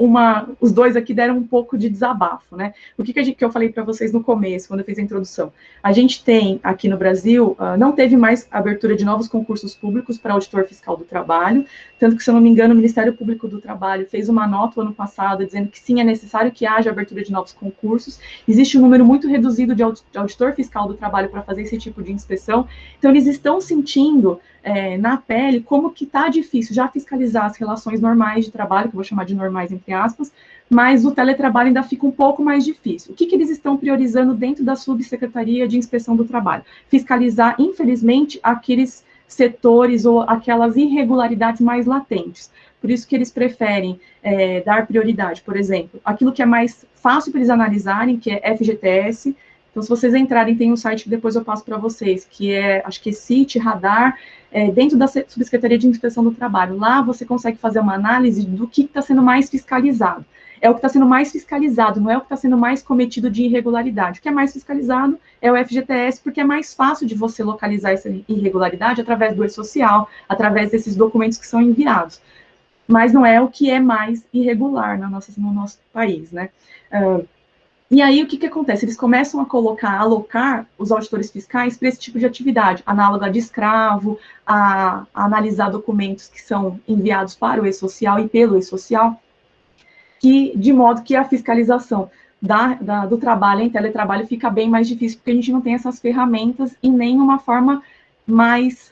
os dois aqui deram um pouco de desabafo, né? O que eu falei para vocês no começo, quando eu fiz a introdução? A gente tem, aqui no Brasil, não teve mais abertura de novos concursos públicos para auditor fiscal do trabalho, tanto que, se eu não me engano, o Ministério Público do Trabalho fez uma nota ano passado, dizendo que sim, é necessário que haja abertura de novos concursos, existe um número muito reduzido de auditor fiscal do trabalho para fazer esse tipo de inspeção, então eles estão sentindo na pele como que está difícil já fiscalizar as relações normais de trabalho, que eu vou chamar de normais entre aspas, mas o teletrabalho ainda fica um pouco mais difícil. O que eles estão priorizando dentro da Subsecretaria de Inspeção do Trabalho? Fiscalizar, infelizmente, aqueles setores ou aquelas irregularidades mais latentes. Por isso que eles preferem dar prioridade, por exemplo, aquilo que é mais fácil para eles analisarem, que é FGTS. Então, se vocês entrarem, tem um site que depois eu passo para vocês, que acho que é CIT, Radar, dentro da Subsecretaria de Inspeção do Trabalho. Lá você consegue fazer uma análise do que está sendo mais fiscalizado. É o que está sendo mais fiscalizado, não é o que está sendo mais cometido de irregularidade. O que é mais fiscalizado é o FGTS, porque é mais fácil de você localizar essa irregularidade através do e-social, através desses documentos que são enviados. Mas não é o que é mais irregular no nosso país, né? E aí, o que acontece? Eles começam a alocar os auditores fiscais para esse tipo de atividade, análoga de escravo, a analisar documentos que são enviados para o e-social e pelo e-social, de modo que a fiscalização do trabalho em teletrabalho fica bem mais difícil, porque a gente não tem essas ferramentas e nem uma forma mais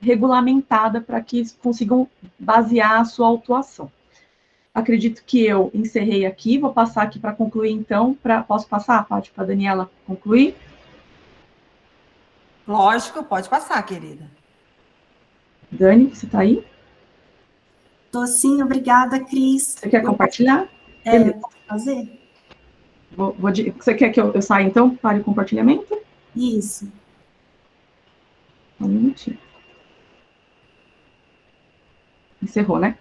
regulamentada para que eles consigam basear a sua autuação. Acredito que eu encerrei aqui, vou passar aqui para concluir, então. Posso passar, Paty, para a Daniela concluir? Lógico, pode passar, querida. Dani, você está aí? Estou sim, obrigada, Cris. Você quer compartilhar? Posso fazer? Você quer que eu saia, então? Pare o compartilhamento? Isso. Um minutinho. Encerrou, né?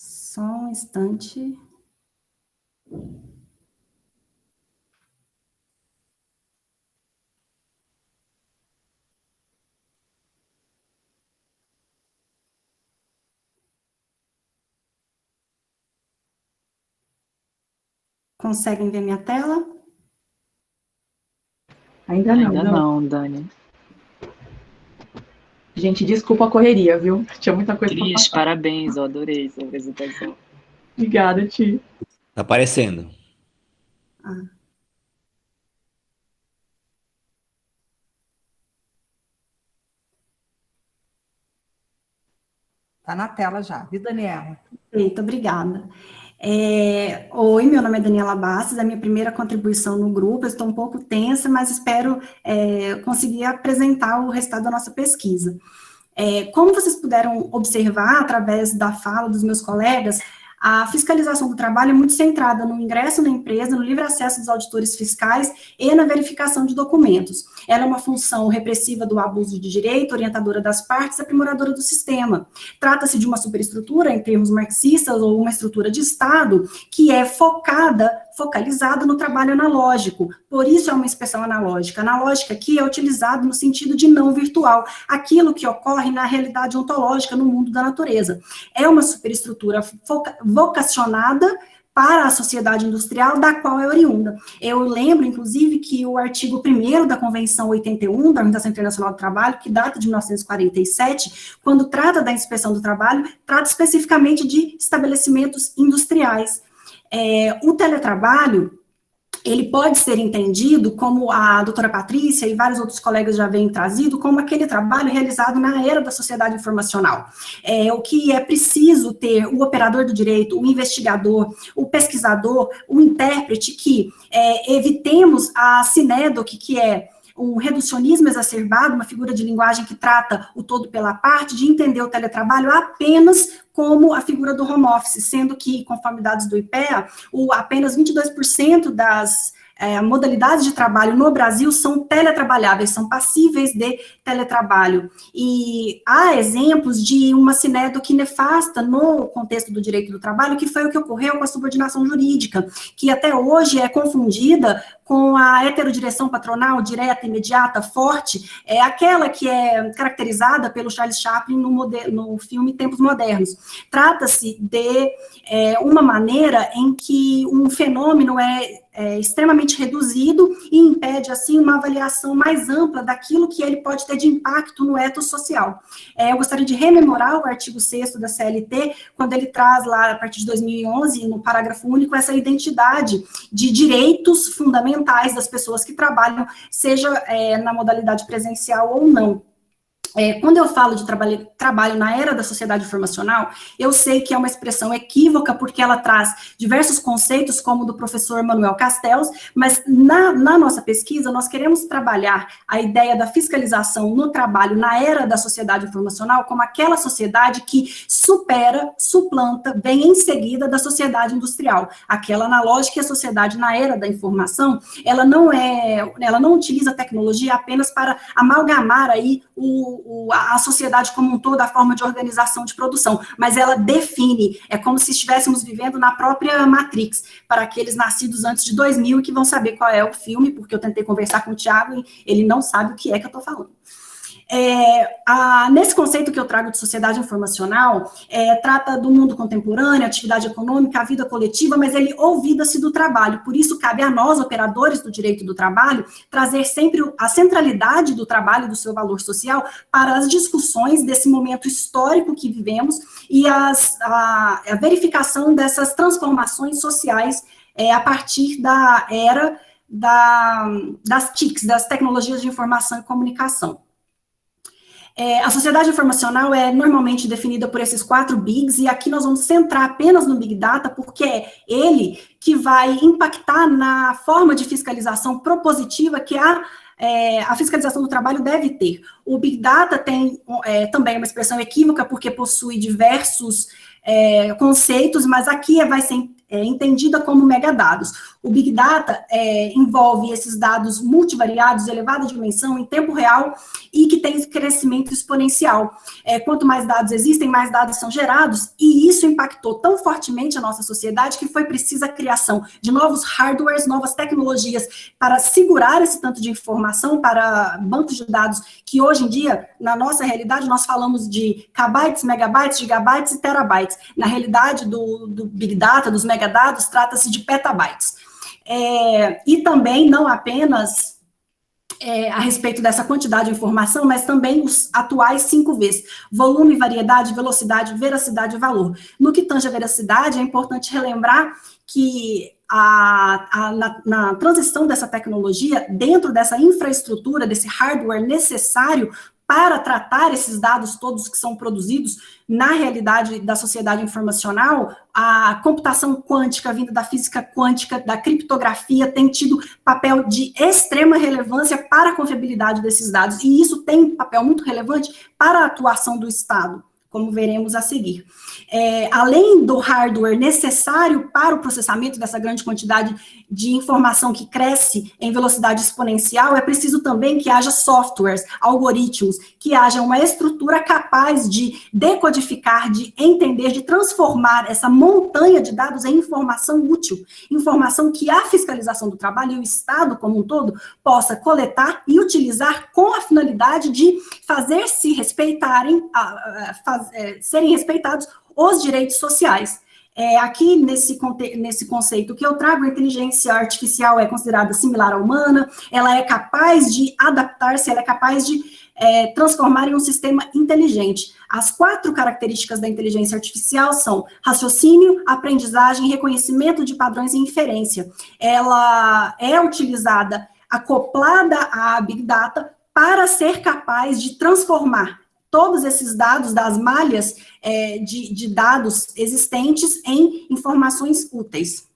Só um instante. Conseguem ver minha tela? Ainda não, Dani. Gente, desculpa a correria, viu? Tinha muita coisa para Cris, passar. parabéns, eu adorei sua apresentação. Obrigada, Ti. Tá aparecendo. Está na tela já, viu, Daniela? Perfeito, obrigada. Oi, meu nome é Daniela Bastos, é a minha primeira contribuição no grupo, eu estou um pouco tensa, mas espero conseguir apresentar o resultado da nossa pesquisa. Como vocês puderam observar através da fala dos meus colegas, a fiscalização do trabalho é muito centrada no ingresso na empresa, no livre acesso dos auditores fiscais e na verificação de documentos. Ela é uma função repressiva do abuso de direito, orientadora das partes, aprimoradora do sistema. Trata-se de uma superestrutura, em termos marxistas, ou uma estrutura de Estado, que é focalizada no trabalho analógico. Por isso é uma inspeção analógica. Analógica aqui é utilizado no sentido de não virtual, aquilo que ocorre na realidade ontológica no mundo da natureza. É uma superestrutura vocacionada para a sociedade industrial, da qual é oriunda. Eu lembro, inclusive, que o artigo 1º da Convenção 81, da Organização Internacional do Trabalho, que data de 1947, quando trata da inspeção do trabalho, trata especificamente de estabelecimentos industriais. O teletrabalho, ele pode ser entendido, como a doutora Patrícia e vários outros colegas já vêm trazido, como aquele trabalho realizado na era da sociedade informacional. O que é preciso ter o operador do direito, o investigador, o pesquisador, o intérprete, que evitemos a sinédoque, que é um reducionismo exacerbado, uma figura de linguagem que trata o todo pela parte, de entender o teletrabalho apenas como a figura do home office, sendo que, conforme dados do IPEA, apenas 22% das modalidades de trabalho no Brasil são teletrabalháveis, são passíveis de teletrabalho. E há exemplos de uma sinédoque nefasta no contexto do direito do trabalho, que foi o que ocorreu com a subordinação jurídica, que até hoje é confundida com a heterodireção patronal direta, imediata, forte, é aquela que é caracterizada pelo Charles Chaplin no filme Tempos Modernos. Trata-se de uma maneira em que um fenômeno é extremamente reduzido e impede, assim, uma avaliação mais ampla daquilo que ele pode ter de impacto no ethos social. Eu gostaria de rememorar o artigo 6º da CLT, quando ele traz lá, a partir de 2011, no parágrafo único, essa identidade de direitos fundamentais das pessoas que trabalham, seja na modalidade presencial ou não. Quando eu falo de trabalho na era da sociedade informacional, eu sei que é uma expressão equívoca, porque ela traz diversos conceitos, como o do professor Manuel Castells, mas na nossa pesquisa, nós queremos trabalhar a ideia da fiscalização no trabalho na era da sociedade informacional como aquela sociedade que supera, suplanta, vem em seguida da sociedade industrial. Aquela analógica que a sociedade na era da informação, ela não utiliza a tecnologia apenas para amalgamar aí a sociedade como um todo, a forma de organização de produção, mas ela define, é como se estivéssemos vivendo na própria Matrix, para aqueles nascidos antes de 2000 e que vão saber qual é o filme, porque eu tentei conversar com o Thiago e ele não sabe o que é que eu estou falando. Nesse conceito que eu trago de sociedade informacional, trata do mundo contemporâneo, atividade econômica, a vida coletiva, mas ele ouvida-se do trabalho. Por isso, cabe a nós, operadores do direito do trabalho, trazer sempre a centralidade do trabalho, do seu valor social, para as discussões desse momento histórico que vivemos e a verificação dessas transformações sociais a partir da era das TICs, das tecnologias de informação e comunicação. A sociedade informacional é normalmente definida por esses 4 bigs, e aqui nós vamos centrar apenas no Big Data, porque é ele que vai impactar na forma de fiscalização propositiva que a fiscalização do trabalho deve ter. O Big Data tem também uma expressão equívoca, porque possui diversos conceitos, mas aqui vai ser entendida como megadados. O Big Data envolve esses dados multivariados, de elevada dimensão, em tempo real, e que tem crescimento exponencial. Quanto mais dados existem, mais dados são gerados, e isso impactou tão fortemente a nossa sociedade que foi precisa a criação de novos hardwares, novas tecnologias para segurar esse tanto de informação para bancos de dados que hoje em dia, na nossa realidade, nós falamos de kbytes, megabytes, gigabytes e terabytes. Na realidade do Big Data, dos megabytes, megadados, trata-se de petabytes. E também, não apenas a respeito dessa quantidade de informação, mas também os atuais 5 Vs: volume, variedade, velocidade, veracidade e valor. No que tange a veracidade, é importante relembrar que na transição dessa tecnologia, dentro dessa infraestrutura, desse hardware necessário para tratar esses dados todos que são produzidos na realidade da sociedade informacional, a computação quântica, vinda da física quântica, da criptografia, tem tido papel de extrema relevância para a confiabilidade desses dados, e isso tem um papel muito relevante para a atuação do Estado, como veremos a seguir. Além do hardware necessário para o processamento dessa grande quantidade de informação que cresce em velocidade exponencial, é preciso também que haja softwares, algoritmos, que haja uma estrutura capaz de decodificar, de entender, de transformar essa montanha de dados em informação útil, informação que a fiscalização do trabalho e o Estado como um todo possa coletar e utilizar com a finalidade de fazer-se respeitarem, serem respeitados os direitos sociais. Aqui, nesse conceito que eu trago, a inteligência artificial é considerada similar à humana, ela é capaz de adaptar-se, ela é capaz de transformar em um sistema inteligente. As 4 características da inteligência artificial são raciocínio, aprendizagem, reconhecimento de padrões e inferência. Ela é utilizada, acoplada à Big Data, para ser capaz de transformar todos esses dados das malhas de dados existentes em informações úteis.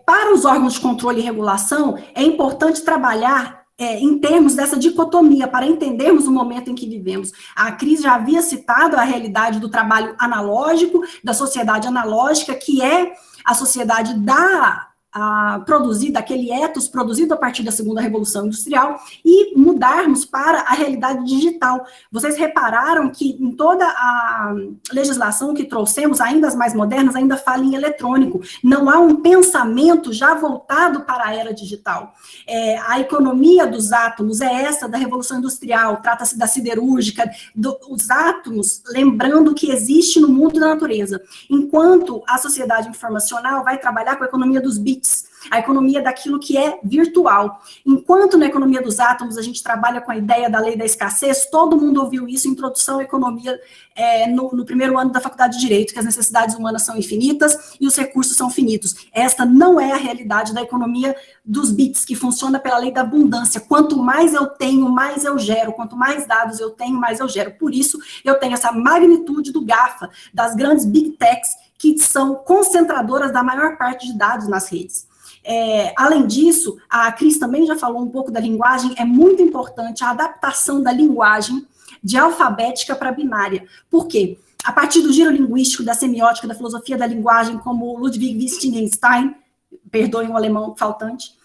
Para os órgãos de controle e regulação, é importante trabalhar em termos dessa dicotomia, para entendermos o momento em que vivemos. A Cris já havia citado a realidade do trabalho analógico, da sociedade analógica, que é a sociedade daquele ethos produzido a partir da segunda revolução industrial, e mudarmos para a realidade digital. Vocês repararam que em toda a legislação que trouxemos, ainda as mais modernas, ainda fala em eletrônico. Não há um pensamento já voltado para a era digital. A economia dos átomos é essa da revolução industrial, trata-se da siderúrgica, os átomos, lembrando que existe no mundo da natureza. Enquanto a sociedade informacional vai trabalhar com a economia dos bits, a economia daquilo que é virtual. Enquanto na economia dos átomos a gente trabalha com a ideia da lei da escassez, todo mundo ouviu isso, introdução à economia no primeiro ano da faculdade de Direito, que as necessidades humanas são infinitas e os recursos são finitos. Esta não é a realidade da economia dos bits, que funciona pela lei da abundância. Quanto mais eu tenho, mais eu gero. Quanto mais dados eu tenho, mais eu gero. Por isso, eu tenho essa magnitude do GAFA, das grandes big techs, que são concentradoras da maior parte de dados nas redes. Além disso, a Cris também já falou um pouco da linguagem, é muito importante a adaptação da linguagem de alfabética para binária. Por quê? A partir do giro linguístico, da semiótica, da filosofia da linguagem, como Ludwig Wittgenstein, perdoem o alemão faltante,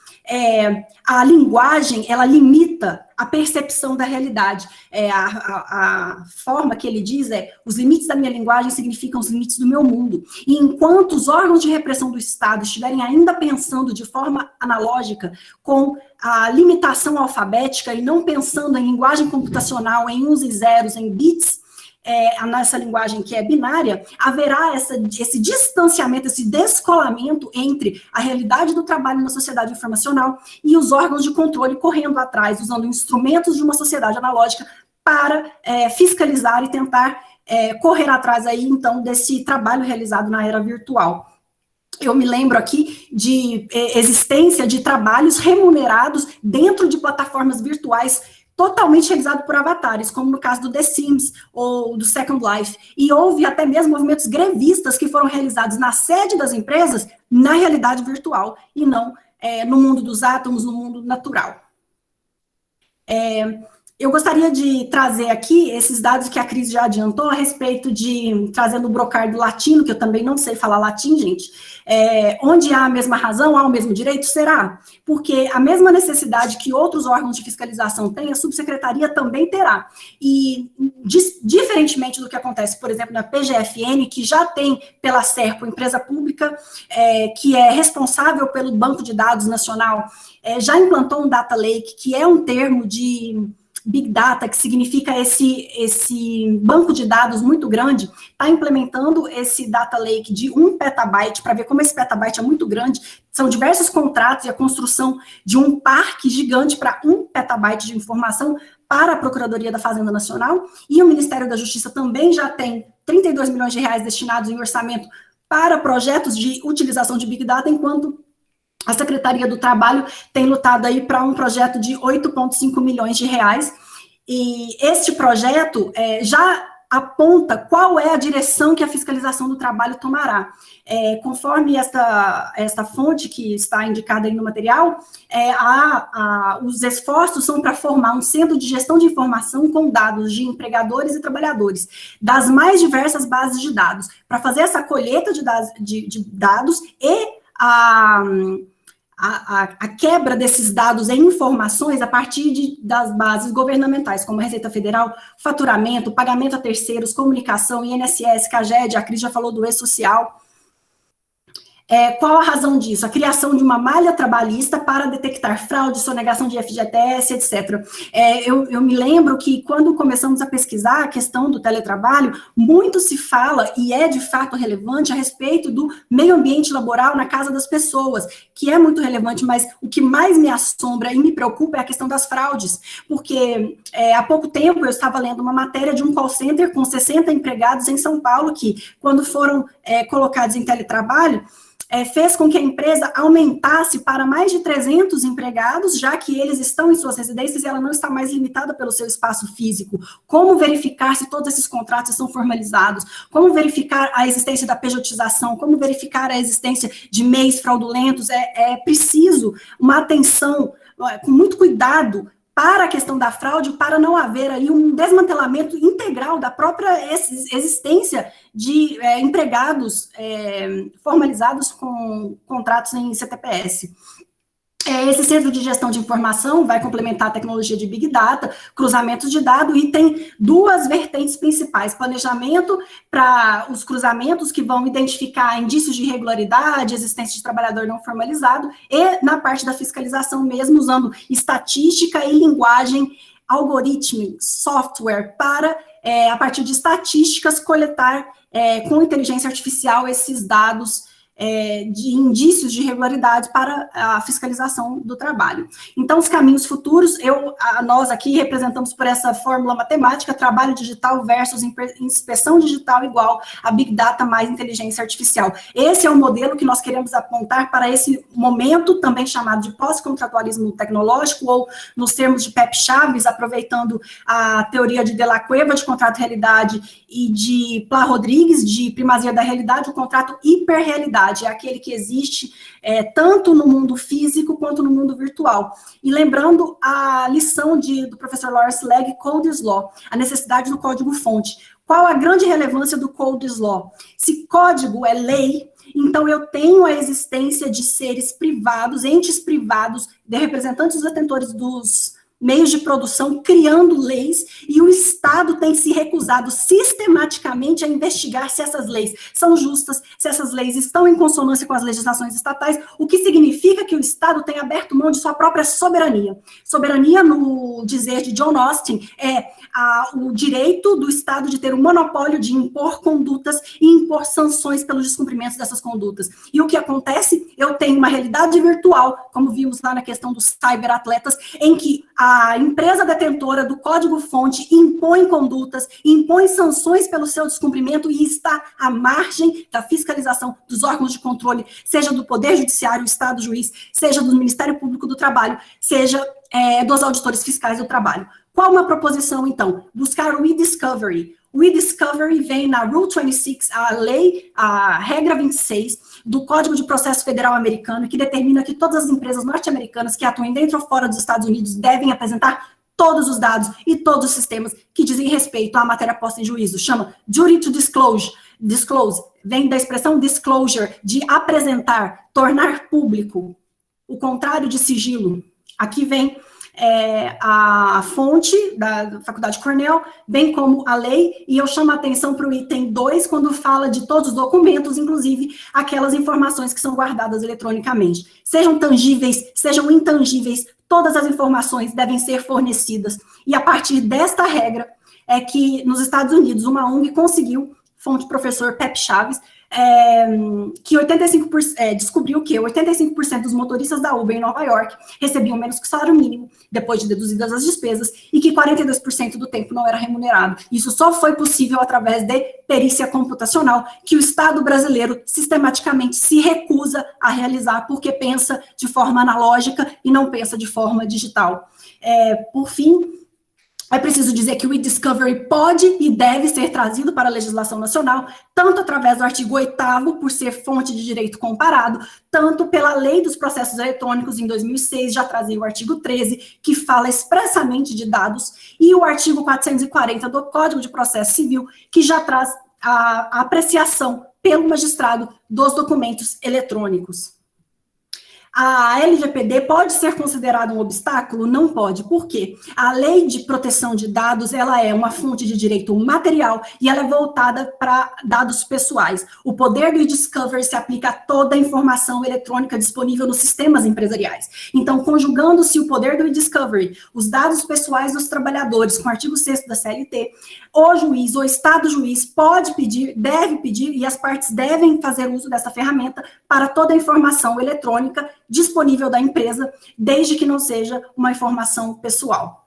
a linguagem, ela limita a percepção da realidade. A forma que ele diz os limites da minha linguagem significam os limites do meu mundo. E enquanto os órgãos de repressão do Estado estiverem ainda pensando de forma analógica, com a limitação alfabética, e não pensando em linguagem computacional, em uns e zeros, em bits, nessa linguagem que é binária, haverá esse distanciamento, esse descolamento entre a realidade do trabalho na sociedade informacional e os órgãos de controle correndo atrás, usando instrumentos de uma sociedade analógica para fiscalizar e tentar correr atrás aí, então, desse trabalho realizado na era virtual. Eu me lembro aqui de existência de trabalhos remunerados dentro de plataformas virtuais totalmente realizado por avatares, como no caso do The Sims ou do Second Life. E houve até mesmo movimentos grevistas que foram realizados na sede das empresas, na realidade virtual, e não no mundo dos átomos, no mundo natural. Eu gostaria de trazer aqui esses dados que a Cris já adiantou a respeito de, trazendo o brocardo latino, que eu também não sei falar latim, gente, onde há a mesma razão, há o mesmo direito, será? Porque a mesma necessidade que outros órgãos de fiscalização têm, a subsecretaria também terá. E, diferentemente do que acontece, por exemplo, na PGFN, que já tem pela SERPO, empresa pública, que é responsável pelo Banco de Dados Nacional, já implantou um Data Lake, que é um termo de Big Data, que significa esse banco de dados muito grande, está implementando esse Data Lake de 1 petabyte, para ver como esse petabyte é muito grande. São diversos contratos e a construção de um parque gigante para 1 petabyte de informação para a Procuradoria da Fazenda Nacional, e o Ministério da Justiça também já tem 32 milhões de reais destinados em orçamento para projetos de utilização de Big Data, enquanto a Secretaria do Trabalho tem lutado aí para um projeto de 8,5 milhões de reais, e este projeto já aponta qual é a direção que a fiscalização do trabalho tomará. Conforme esta fonte que está indicada aí no material, os esforços são para formar um centro de gestão de informação com dados de empregadores e trabalhadores, das mais diversas bases de dados, para fazer essa colheita de dados e a quebra desses dados em informações a partir das bases governamentais, como a Receita Federal, faturamento, pagamento a terceiros, comunicação, INSS, CAGED, a Cris já falou do E-Social. Qual a razão disso? A criação de uma malha trabalhista para detectar fraude, sonegação de FGTS, etc. Eu me lembro que quando começamos a pesquisar a questão do teletrabalho, muito se fala, e é de fato relevante, a respeito do meio ambiente laboral na casa das pessoas, que é muito relevante, mas o que mais me assombra e me preocupa é a questão das fraudes, porque há pouco tempo eu estava lendo uma matéria de um call center com 60 empregados em São Paulo, que quando foram colocados em teletrabalho, fez com que a empresa aumentasse para mais de 300 empregados, já que eles estão em suas residências e ela não está mais limitada pelo seu espaço físico. Como verificar se todos esses contratos são formalizados? Como verificar a existência da pejotização? Como verificar a existência de MEIs fraudulentos? É preciso uma atenção com muito cuidado para a questão da fraude, para não haver aí um desmantelamento integral da própria existência de empregados formalizados com contratos em CTPS. Esse centro de gestão de informação vai complementar a tecnologia de Big Data, cruzamentos de dados, e tem duas vertentes principais: planejamento para os cruzamentos que vão identificar indícios de irregularidade, existência de trabalhador não formalizado, e na parte da fiscalização mesmo, usando estatística e linguagem algorítmica, software, para, a partir de estatísticas, coletar com inteligência artificial esses dados de indícios de irregularidade para a fiscalização do trabalho. Então, os caminhos futuros, nós aqui representamos por essa fórmula matemática: trabalho digital versus inspeção digital igual a Big Data mais inteligência artificial. Esse é o modelo que nós queremos apontar para esse momento, também chamado de pós-contratualismo tecnológico, ou nos termos de Pepe Chaves, aproveitando a teoria de De La Cueva, de contrato realidade, e de Plá Rodrigues, de primazia da realidade, o contrato hiperrealidade. É aquele que existe tanto no mundo físico quanto no mundo virtual. E lembrando a lição do professor Lawrence Legg, Code's Law, a necessidade do código-fonte. Qual a grande relevância do Code's Law? Se código é lei, então eu tenho a existência de seres privados, entes privados, de representantes dos detentores dos meios de produção, criando leis, e o Estado tem se recusado sistematicamente a investigar se essas leis são justas, se essas leis estão em consonância com as legislações estatais, o que significa que o Estado tem aberto mão de sua própria soberania. Soberania, no dizer de John Austin, o direito do Estado de ter o monopólio de impor condutas e impor sanções pelos descumprimentos dessas condutas. E o que acontece? Eu tenho uma realidade virtual, como vimos lá na questão dos cyberatletas, em que a empresa detentora do código-fonte impõe condutas, impõe sanções pelo seu descumprimento e está à margem da fiscalização dos órgãos de controle, seja do Poder Judiciário, Estado Juiz, seja do Ministério Público do Trabalho, seja dos auditores fiscais do trabalho. Qual uma proposição, então? Buscar o e-discovery. O e-discovery vem na Rule 26, a regra 26 do Código de Processo Federal Americano, que determina que todas as empresas norte-americanas que atuem dentro ou fora dos Estados Unidos devem apresentar todos os dados e todos os sistemas que dizem respeito à matéria posta em juízo. Chama Duty to Disclose. Disclose vem da expressão disclosure, de apresentar, tornar público. O contrário de sigilo. Aqui vem a fonte da Faculdade Cornell, bem como a lei, e eu chamo a atenção para o item 2, quando fala de todos os documentos, inclusive aquelas informações que são guardadas eletronicamente. Sejam tangíveis, sejam intangíveis, todas as informações devem ser fornecidas. E a partir desta regra é que nos Estados Unidos uma ONG conseguiu, fonte professor Pepe Chaves, que descobriu que 85% dos motoristas da Uber em Nova York recebiam menos que o salário mínimo, depois de deduzidas as despesas, e que 42% do tempo não era remunerado. Isso só foi possível através de perícia computacional, que o Estado brasileiro sistematicamente se recusa a realizar, porque pensa de forma analógica e não pensa de forma digital. Por fim, é preciso dizer que o e-discovery pode e deve ser trazido para a legislação nacional, tanto através do artigo 8º, por ser fonte de direito comparado, tanto pela Lei dos Processos Eletrônicos, em 2006, já trazia o artigo 13, que fala expressamente de dados, e o artigo 440 do Código de Processo Civil, que já traz a apreciação pelo magistrado dos documentos eletrônicos. A LGPD pode ser considerada um obstáculo? Não pode. Por quê? A Lei de Proteção de Dados, ela é uma fonte de direito material e ela é voltada para dados pessoais. O poder do e-discovery se aplica a toda a informação eletrônica disponível nos sistemas empresariais. Então, conjugando-se o poder do e-discovery, os dados pessoais dos trabalhadores, com o artigo 6º da CLT, o juiz, o Estado juiz, pode pedir, deve pedir, e as partes devem fazer uso dessa ferramenta para toda a informação eletrônica disponível da empresa, desde que não seja uma informação pessoal.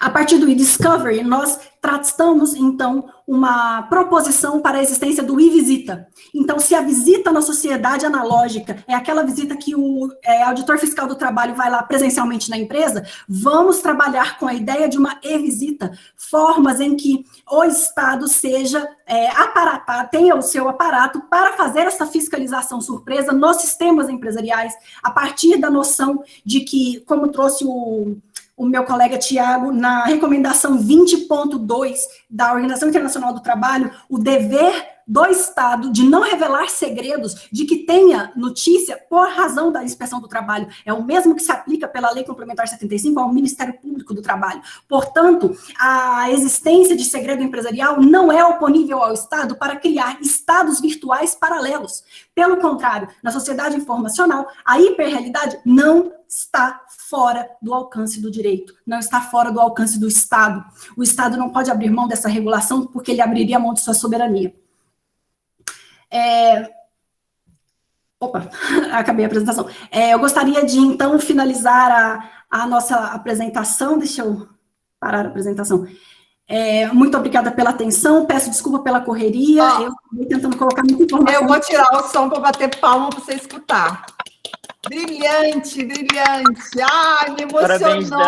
A partir do e-discovery, nós tratamos, então, uma proposição para a existência do e-visita. Então, se a visita na sociedade analógica é aquela visita que o auditor fiscal do trabalho vai lá presencialmente na empresa, vamos trabalhar com a ideia de uma e-visita, formas em que o Estado seja aparatado, tenha o seu aparato para fazer essa fiscalização surpresa nos sistemas empresariais, a partir da noção de que, como trouxe o meu colega Tiago, na recomendação 20.2 da Organização Internacional do Trabalho, o dever do Estado de não revelar segredos, de que tenha notícia por razão da inspeção do trabalho. É o mesmo que se aplica pela Lei Complementar 75 ao Ministério Público do Trabalho. Portanto, a existência de segredo empresarial não é oponível ao Estado para criar estados virtuais paralelos. Pelo contrário, na sociedade informacional, a hiperrealidade não está fora do alcance do direito, não está fora do alcance do Estado. O Estado não pode abrir mão dessa regulação porque ele abriria mão de sua soberania. Acabei a apresentação. Eu gostaria de, então, finalizar a nossa apresentação. Deixa eu parar a apresentação. Muito obrigada pela atenção, peço desculpa pela correria, eu estou tentando colocar muita informação. Eu vou tirar o som para bater palma para você escutar. Brilhante, brilhante. Ai, me emocionou.